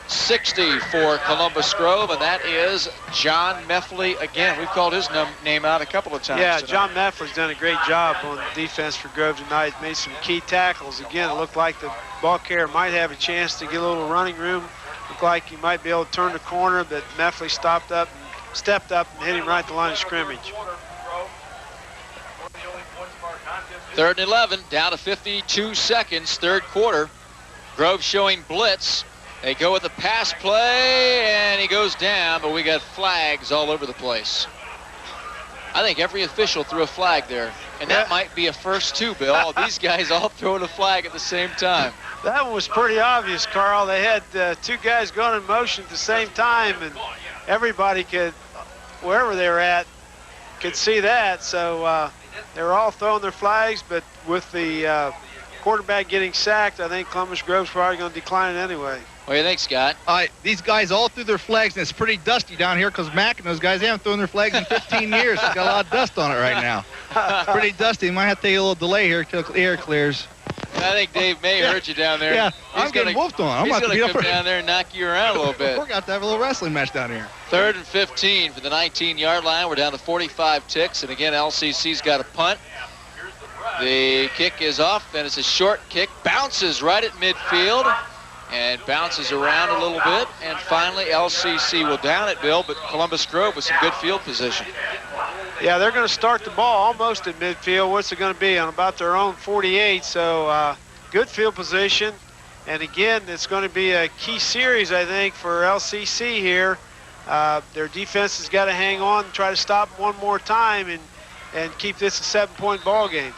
60 for Columbus Grove, and that is John Meffley again. We've called his name out a couple of times Yeah, tonight. John Meffley's done a great job on defense for Grove tonight. Made some key tackles. Again, it looked like the ball carrier might have a chance to get a little running room. Looked like he might be able to turn the corner, but Meffley stepped up and hit him right at the line of scrimmage. 3rd and 11, down to 52 seconds, third quarter. Grove showing blitz. They go with the pass play, and he goes down, but we got flags all over the place. I think every official threw a flag there, and that might be a first too, Bill. These guys all throwing a flag at the same time. That one was pretty obvious, Carl. They had two guys going in motion at the same time, and everybody could, wherever they were at, could see that. So they were all throwing their flags, but with the quarterback getting sacked, I think Columbus Grove's probably going to decline it anyway. What do you think, Scott? These guys all threw their flags, and it's pretty dusty down here because Mac and those guys haven't thrown their flags in 15 years. It's got a lot of dust on it right now. It's pretty dusty. Might have to take a little delay here until the air clears. I think Dave May heard you down there. Yeah, I'm getting whooped on. He's going to come down there and knock you around a little bit. We're going to have a little wrestling match down here. 3rd and 15 for the 19-yard line. We're down to 45 ticks, and again, LCC's got a punt. The kick is off, and it's a short kick. Bounces right at midfield and bounces around a little bit. And finally, LCC will down it, Bill, but Columbus Grove with some good field position. Yeah, they're going to start the ball almost at midfield. What's it going to be? On about their own 48, so good field position. And again, it's going to be a key series, I think, for LCC here. Their defense has got to hang on and try to stop them one more time and keep this a 7-point ball game.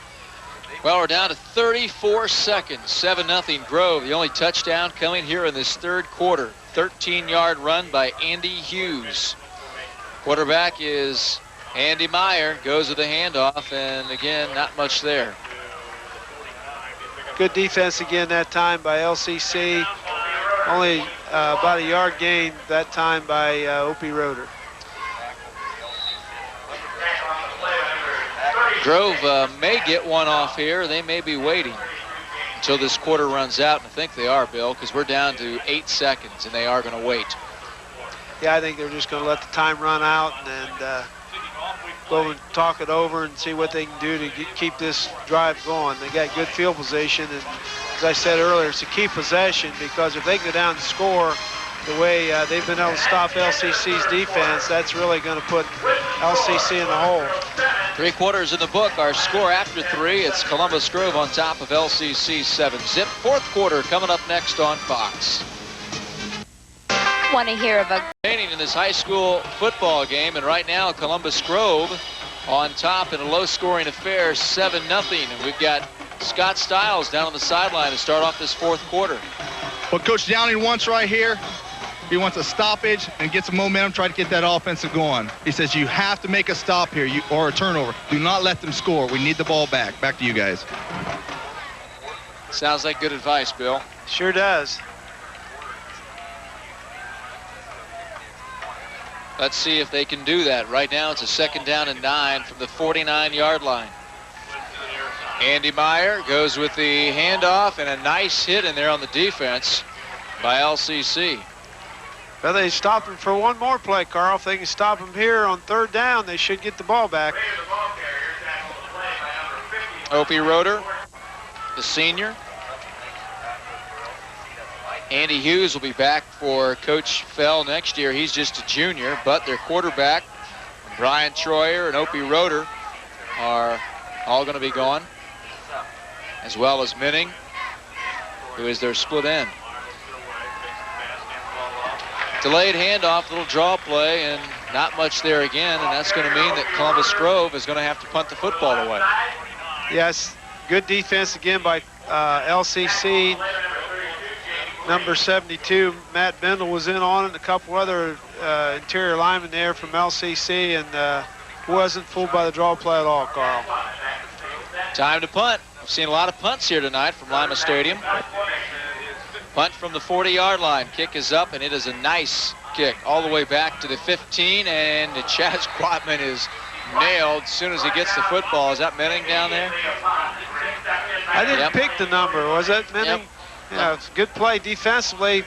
Well, we're down to 34 seconds, 7-0 Grove. The only touchdown coming here in this third quarter. 13-yard run by Andy Hughes. Quarterback is Andy Meyer, goes with the handoff, and again, not much there. Good defense again that time by LCC. Only about a yard gain that time by Opie Roeder. Grove may get one off here. They may be waiting until this quarter runs out, and I think they are, Bill, because we're down to 8 seconds, and they are going to wait. Yeah, I think they're just going to let the time run out and go and talk it over and see what they can do to keep this drive going. They got good field position, and as I said earlier, it's a key possession because if they go down and score the way they've been able to stop LCC's defense, that's really going to put LCC in the hole. 3 quarters in the book. Our score after 3, it's Columbus Grove on top of LCC 7-zip. Fourth quarter coming up next on Fox. Want to hear of a In this high school football game, and right now Columbus Grove on top in a low-scoring affair, 7-0. And we've got Scott Stiles down on the sideline to start off this fourth quarter. What Coach Downing wants right here, he wants a stoppage and get some momentum, try to get that offensive going. He says you have to make a stop here or a turnover. Do not let them score. We need the ball back. Back to you guys. Sounds like good advice, Bill. Sure does. Let's see if they can do that. Right now it's a 2nd down and 9 from the 49-yard line. Andy Meyer goes with the handoff and a nice hit in there on the defense by LCC. Well, they stopped him for one more play, Carl. If they can stop him here on 3rd down, they should get the ball back. Opie Roeder, the senior. Andy Hughes will be back for Coach Fell next year. He's just a junior, but their quarterback, Brian Troyer and Opie Roeder, are all going to be gone, as well as Minning, who is their split end. Delayed handoff, little draw play, and not much there again, and that's going to mean that Columbus Grove is going to have to punt the football away. Yes, Good defense again by LCC. Number 72, Matt Bendel, was in on it, and a couple other interior linemen there from LCC, and wasn't fooled by the draw play at all, Carl. Time to punt. We've seen a lot of punts here tonight from Lima Stadium. Punt from the 40-yard line. Kick is up, and it is a nice kick all the way back to the 15, and Chaz Quatman is nailed as soon as he gets the football. Is that Menning down there? I didn't pick the number. Was that Menning? Yep. Yeah, it's a good play defensively.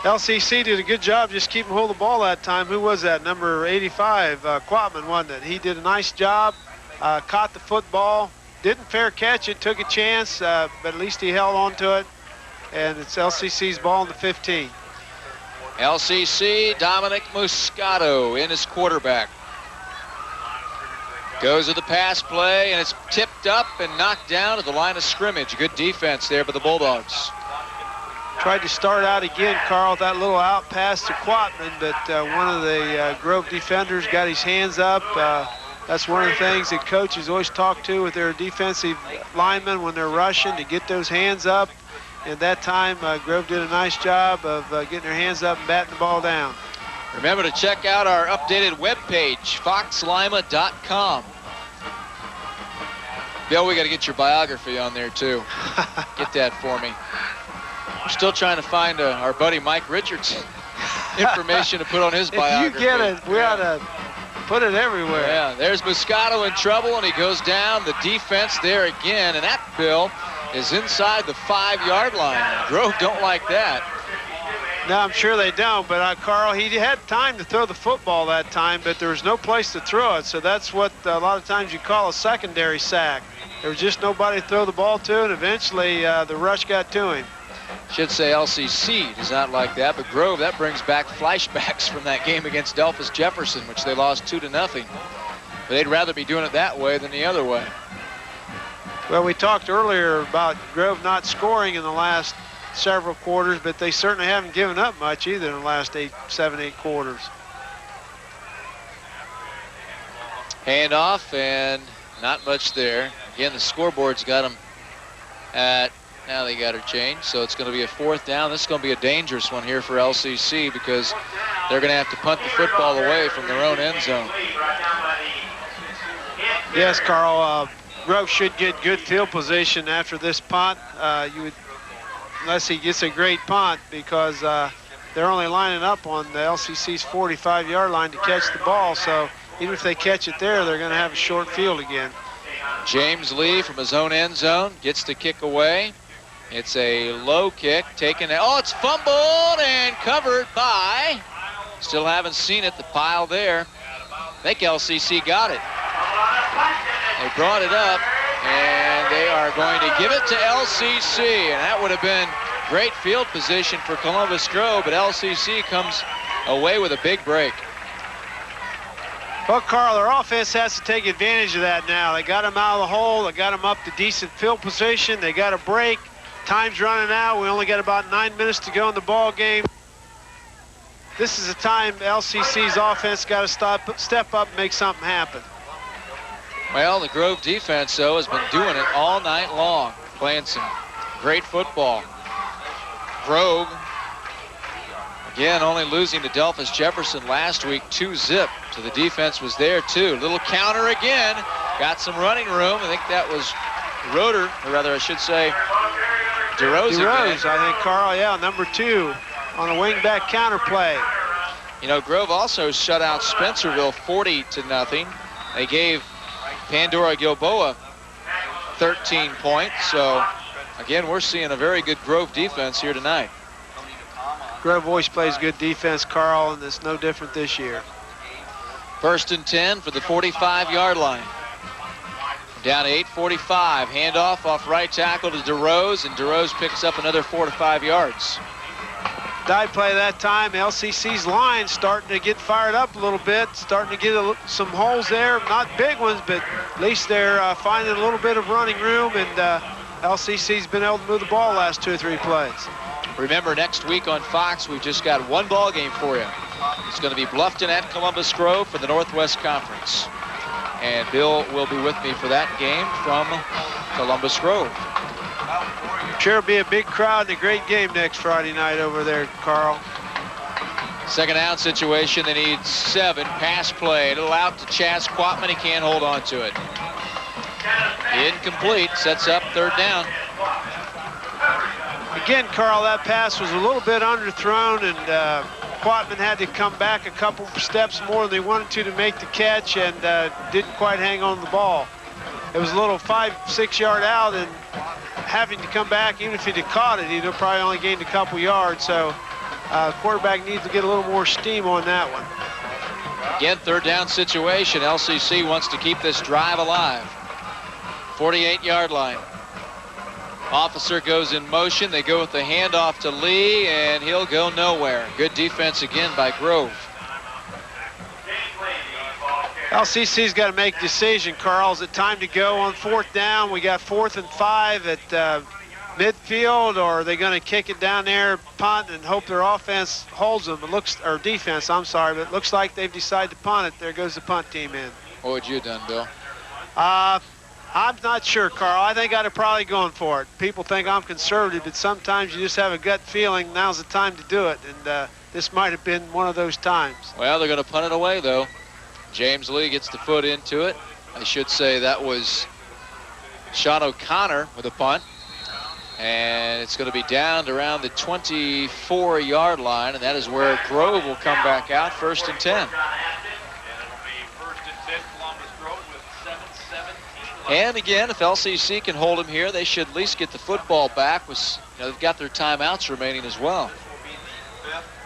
LCC did a good job just keeping hold of the ball that time. Who was that? Number 85, Quatman, wasn't it? He did a nice job, caught the football, didn't fair catch it, took a chance, but at least he held on to it. And it's LCC's ball in the 15. LCC, Dominic Muscato in his quarterback. Goes to the pass play, and it's tipped up and knocked down at the line of scrimmage. Good defense there by the Bulldogs. Tried to start out again, Carl, with that little out pass to Quatman, but one of the Grove defenders got his hands up. That's one of the things that coaches always talk to with their defensive linemen when they're rushing, to get those hands up. And that time, Grove did a nice job of getting their hands up and batting the ball down. Remember to check out our updated webpage, foxlima.com. Bill, we got to get your biography on there, too. Get that for me. We're still trying to find our buddy Mike Richards information to put on his biography. If you get it, we ought to put it everywhere. Yeah, there's Muscato in trouble, and he goes down. The defense there again, and that, Bill, is inside the 5-yard line. Grove don't like that. No, I'm sure they don't, but Carl, he had time to throw the football that time, but there was no place to throw it, so that's what a lot of times you call a secondary sack. There was just nobody to throw the ball to, and eventually the rush got to him. Should say LCC does not like that, but Grove, that brings back flashbacks from that game against Delphus Jefferson, which they lost 2-0. But they'd rather be doing it that way than the other way. Well, we talked earlier about Grove not scoring in the last several quarters, but they certainly haven't given up much either in the last 7, 8 quarters. Handoff, and not much there. Again, the scoreboard's got them at, now they got her changed, so it's going to be a 4th down. This is going to be a dangerous one here for LCC because they're going to have to punt the football away from their own end zone. Yes, Carl, Grove should get good field position after this punt. Unless he gets a great punt, because they're only lining up on the LCC's 45-yard line to catch the ball. So even if they catch it there, they're going to have a short field again. James Lee from his own end zone gets the kick away. It's a low kick taken. Oh, it's fumbled and covered by, still haven't seen it, the pile there. I think LCC got it. They brought it up, and they are going to give it to LCC, and that would have been great field position for Columbus Grove, but LCC comes away with a big break. Well, Carl, their offense has to take advantage of that now. They got him out of the hole. They got him up to decent field position. They got a break. Time's running out. We only got about 9 minutes to go in the ball game. This is the time LCC's offense got to step up and make something happen. Well, the Grove defense, though, has been doing it all night long, playing some great football. Grove, again, only losing to Delphus Jefferson last week, 2-0. So the defense was there, too. Little counter again. Got some running room. I think that was Roeder, or rather, I should say, DeRose, I think, Carl, yeah, number 2 on a wing-back counter play. You know, Grove also shut out Spencerville 40-0. They gave Pandora Gilboa 13 points. So, again, we're seeing a very good Grove defense here tonight. Grove always plays good defense, Carl, and it's no different this year. 1st and 10 for the 45-yard line. Down to 8:45. Handoff off right tackle to DeRose, and DeRose picks up another 4 to 5 yards. Dive play that time. LCC's line starting to get fired up a little bit, starting to get some holes there. Not big ones, but at least they're finding a little bit of running room, and LCC's been able to move the ball the last 2 or 3 plays. Remember, next week on Fox, we've just got one ball game for you. It's going to be Bluffton at Columbus Grove for the Northwest Conference. And Bill will be with me for that game from Columbus Grove. Sure be a big crowd and a great game next Friday night over there, Carl. Second down situation, they need 7. Pass play, a little out to Chaz Quatman. He can't hold on to it. Incomplete, sets up 3rd down. Again, Carl, that pass was a little bit underthrown, and Quatman had to come back a couple steps more than they wanted to make the catch, and didn't quite hang on the ball. It was a little 5-6 yard out, and having to come back, even if he'd have caught it, he'd have probably only gained a couple yards. So quarterback needs to get a little more steam on that one. Again, 3rd down situation. LCC wants to keep this drive alive. 48-yard line. Officer goes in motion. They go with the handoff to Lee, and he'll go nowhere. Good defense again by Grove. LCC's got to make a decision, Carl. Is it time to go on 4th down? We got 4th and 5 at midfield, or are they going to kick it down there, punt, and hope their offense holds them? It looks, or defense, I'm sorry, but it looks like they've decided to punt it. There goes the punt team in. What would you have done, Bill? I'm not sure, Carl. I think I'd have probably gone for it. People think I'm conservative, but sometimes you just have a gut feeling now's the time to do it, and this might have been one of those times. Well, they're going to punt it away, though. James Lee gets the foot into it. I should say that was Sean O'Connor with a punt. And it's going to be down to around the 24-yard line, and that is where Grove will come back out, 1st and 10. And again, if LCC can hold him here, they should at least get the football back. They've got their timeouts remaining as well.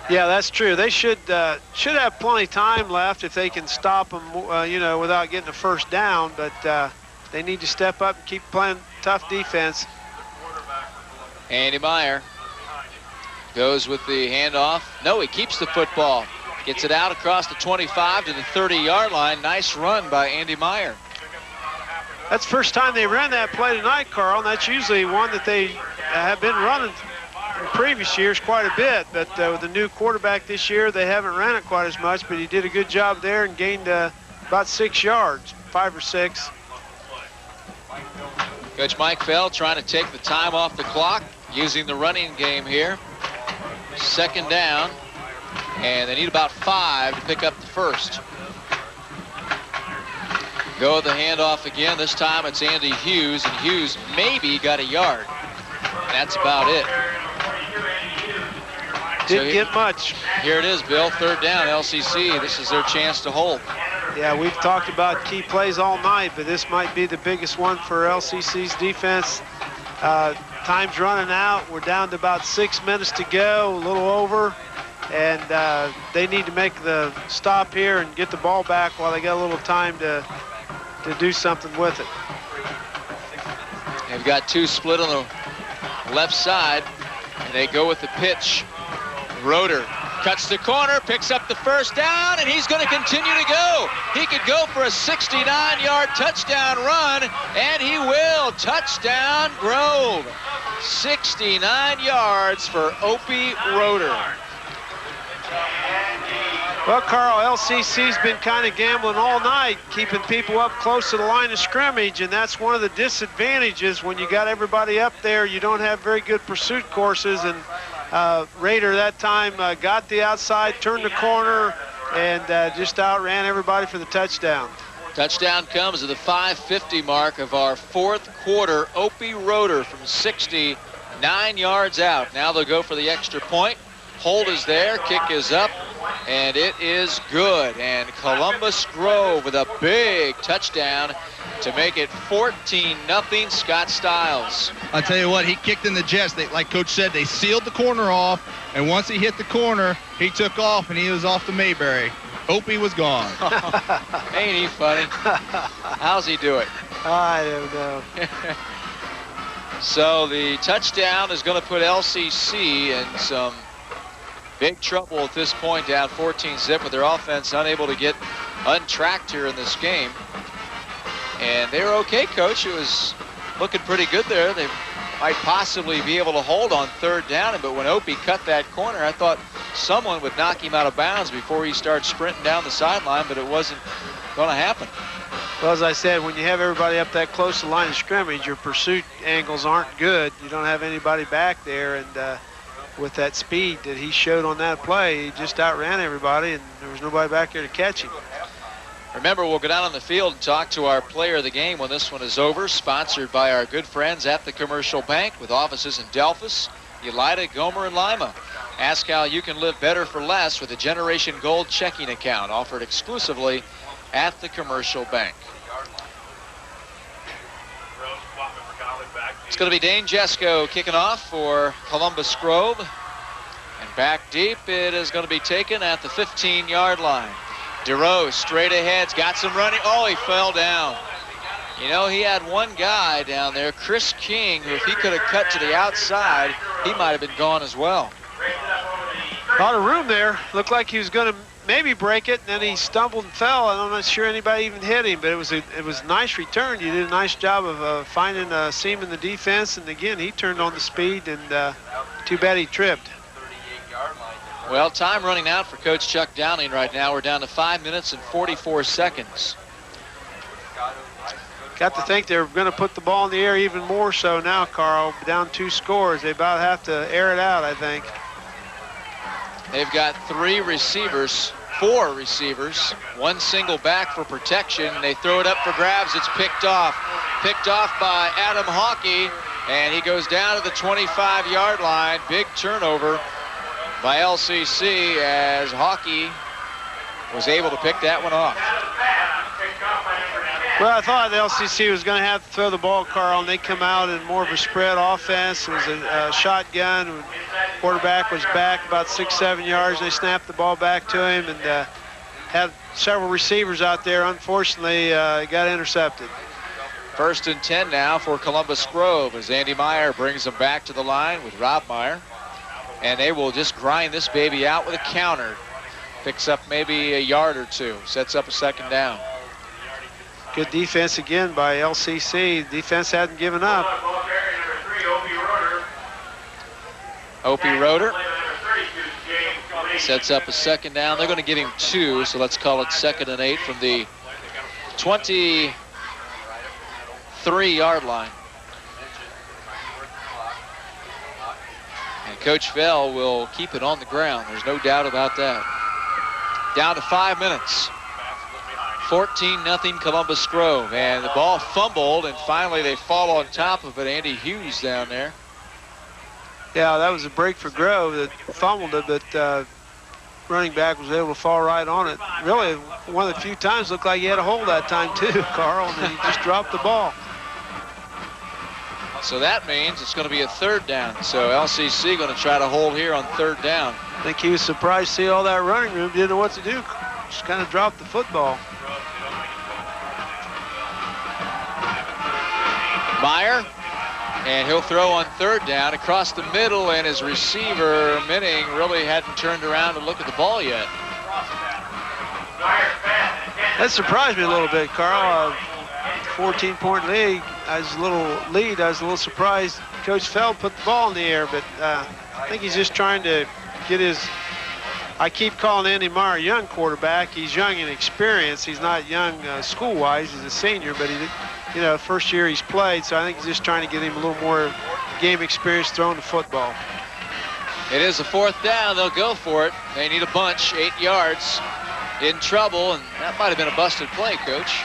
Yeah, that's true. They should have plenty of time left if they can stop them, without getting a 1st down. But they need to step up and keep playing tough defense. Andy Meyer goes with the handoff. No, he keeps the football. Gets it out across the 25 to the 30-yard line. Nice run by Andy Meyer. That's the first time they ran that play tonight, Carl, and that's usually one that they have been running in previous years quite a bit. But with the new quarterback this year, they haven't ran it quite as much, but he did a good job there and gained about 6 yards, 5 or 6. Coach Mike Fell trying to take the time off the clock, using the running game here. 2nd down, and they need about 5 to pick up the 1st. Go the handoff again. This time it's Andy Hughes, and Hughes maybe got a yard. That's about it. Didn't get much. Here it is, Bill. 3rd down, LCC. This is their chance to hold. Yeah, we've talked about key plays all night, but this might be the biggest one for LCC's defense. Time's running out. We're down to about 6 minutes to go, a little over. And they need to make the stop here and get the ball back while they got a little time to do something with it. They've got 2 split on the left side, and they go with the pitch. Roeder cuts the corner, picks up the 1st down, and he's going to continue to go. He could go for a 69-yard touchdown run, and he will. Touchdown, Grove. 69 yards for Opie Roeder. Well, Carl, LCC's been kind of gambling all night, keeping people up close to the line of scrimmage, and that's one of the disadvantages when you got everybody up there. You don't have very good pursuit courses, and Raider that time got the outside, turned the corner, and just outran everybody for the touchdown. Touchdown comes at the 5:50 mark of our 4th quarter. Opie Roeder from 69 yards out. Now they'll go for the extra point. Hold is there, kick is up, and it is good. And Columbus Grove with a big touchdown to make it 14-0 Scott Stiles. I tell you what, he kicked in the jets. Like Coach said, they sealed the corner off, and once he hit the corner, he took off, and he was off to Mayberry. Opie was gone. Ain't he funny? How's he do it? I don't know. So the touchdown is going to put LCC in some big trouble at this point, down 14-zip, with their offense unable to get untracked here in this game. And they were okay, Coach. It was looking pretty good there. They might possibly be able to hold on 3rd down, but when Opie cut that corner, I thought someone would knock him out of bounds before he started sprinting down the sideline, but it wasn't going to happen. Well, as I said, when you have everybody up that close to the line of scrimmage, your pursuit angles aren't good. You don't have anybody back there, and with that speed that he showed on that play, he just outran everybody, and there was nobody back there to catch him. Remember, we'll go down on the field and talk to our player of the game when this one is over, sponsored by our good friends at the Commercial Bank with offices in Delphus, Elida, Gomer, and Lima. Ask how you can live better for less with a Generation Gold checking account offered exclusively at the Commercial Bank. It's going to be Dane Jesko kicking off for Columbus Grove. And back deep, it is going to be taken at the 15-yard line. DeRose straight ahead, got some running. Oh, he fell down. You know, he had one guy down there, Chris King, who if he could have cut to the outside, he might have been gone as well. A lot of room there. Looked like he was going to maybe break it, and then he stumbled and fell, and I'm not sure anybody even hit him, but it was a nice return. You did a nice job of finding a seam in the defense, and again, he turned on the speed, and too bad he tripped. Well, time running out for Coach Chuck Downing right now. We're down to 5 minutes and 44 seconds. Got to think they're going to put the ball in the air even more so now, Carl. Down 2 scores. They about have to air it out, I think. They've got 4 receivers, 1 single back for protection. They throw it up for grabs. It's picked off. Picked off by Adam Hawkey, and he goes down to the 25-yard line. Big turnover by LCC as Hawkey was able to pick that one off. Well, I thought the LCC was going to have to throw the ball, Carl, and they come out in more of a spread offense. It was a shotgun. Quarterback was back about 6-7 yards. They snapped the ball back to him and had several receivers out there. Unfortunately, got intercepted. 1st and 10 now for Columbus Grove as Andy Meyer brings them back to the line with Rob Meyer. And they will just grind this baby out with a counter. Picks up maybe a yard or 2. Sets up a 2nd down. Good defense again by LCC. Defense hadn't given up. Opie Roeder sets up a 2nd down. They're going to give him 2, so let's call it 2nd and 8 from the 23-yard line. And Coach Fell will keep it on the ground. There's no doubt about that. Down to 5 minutes. 14-0 Columbus Grove. And the ball fumbled, and finally they fall on top of it. Andy Hughes down there. Yeah, that was a break for Grove that fumbled it, but running back was able to fall right on it. Really, one of the few times looked like he had a hold that time too, Carl, and then he just dropped the ball. So that means it's going to be a 3rd down. So LCC going to try to hold here on 3rd down. I think he was surprised to see all that running room, didn't know what to do. Just kind of dropped the football. Meyer, and he'll throw on 3rd down across the middle, and his receiver, Minning, really hadn't turned around to look at the ball yet. That surprised me a little bit, Carl. 14-point lead. I was a little surprised Coach Feld put the ball in the air, but I think he's just trying to get his, I keep calling Andy Meyer a young quarterback. He's young in experience. He's not young school-wise. He's a senior, but he, first year he's played, so I think he's just trying to get him a little more game experience throwing the football. It is a 4th down. They'll go for it. They need a bunch, 8 yards. In trouble, and that might have been a busted play, Coach.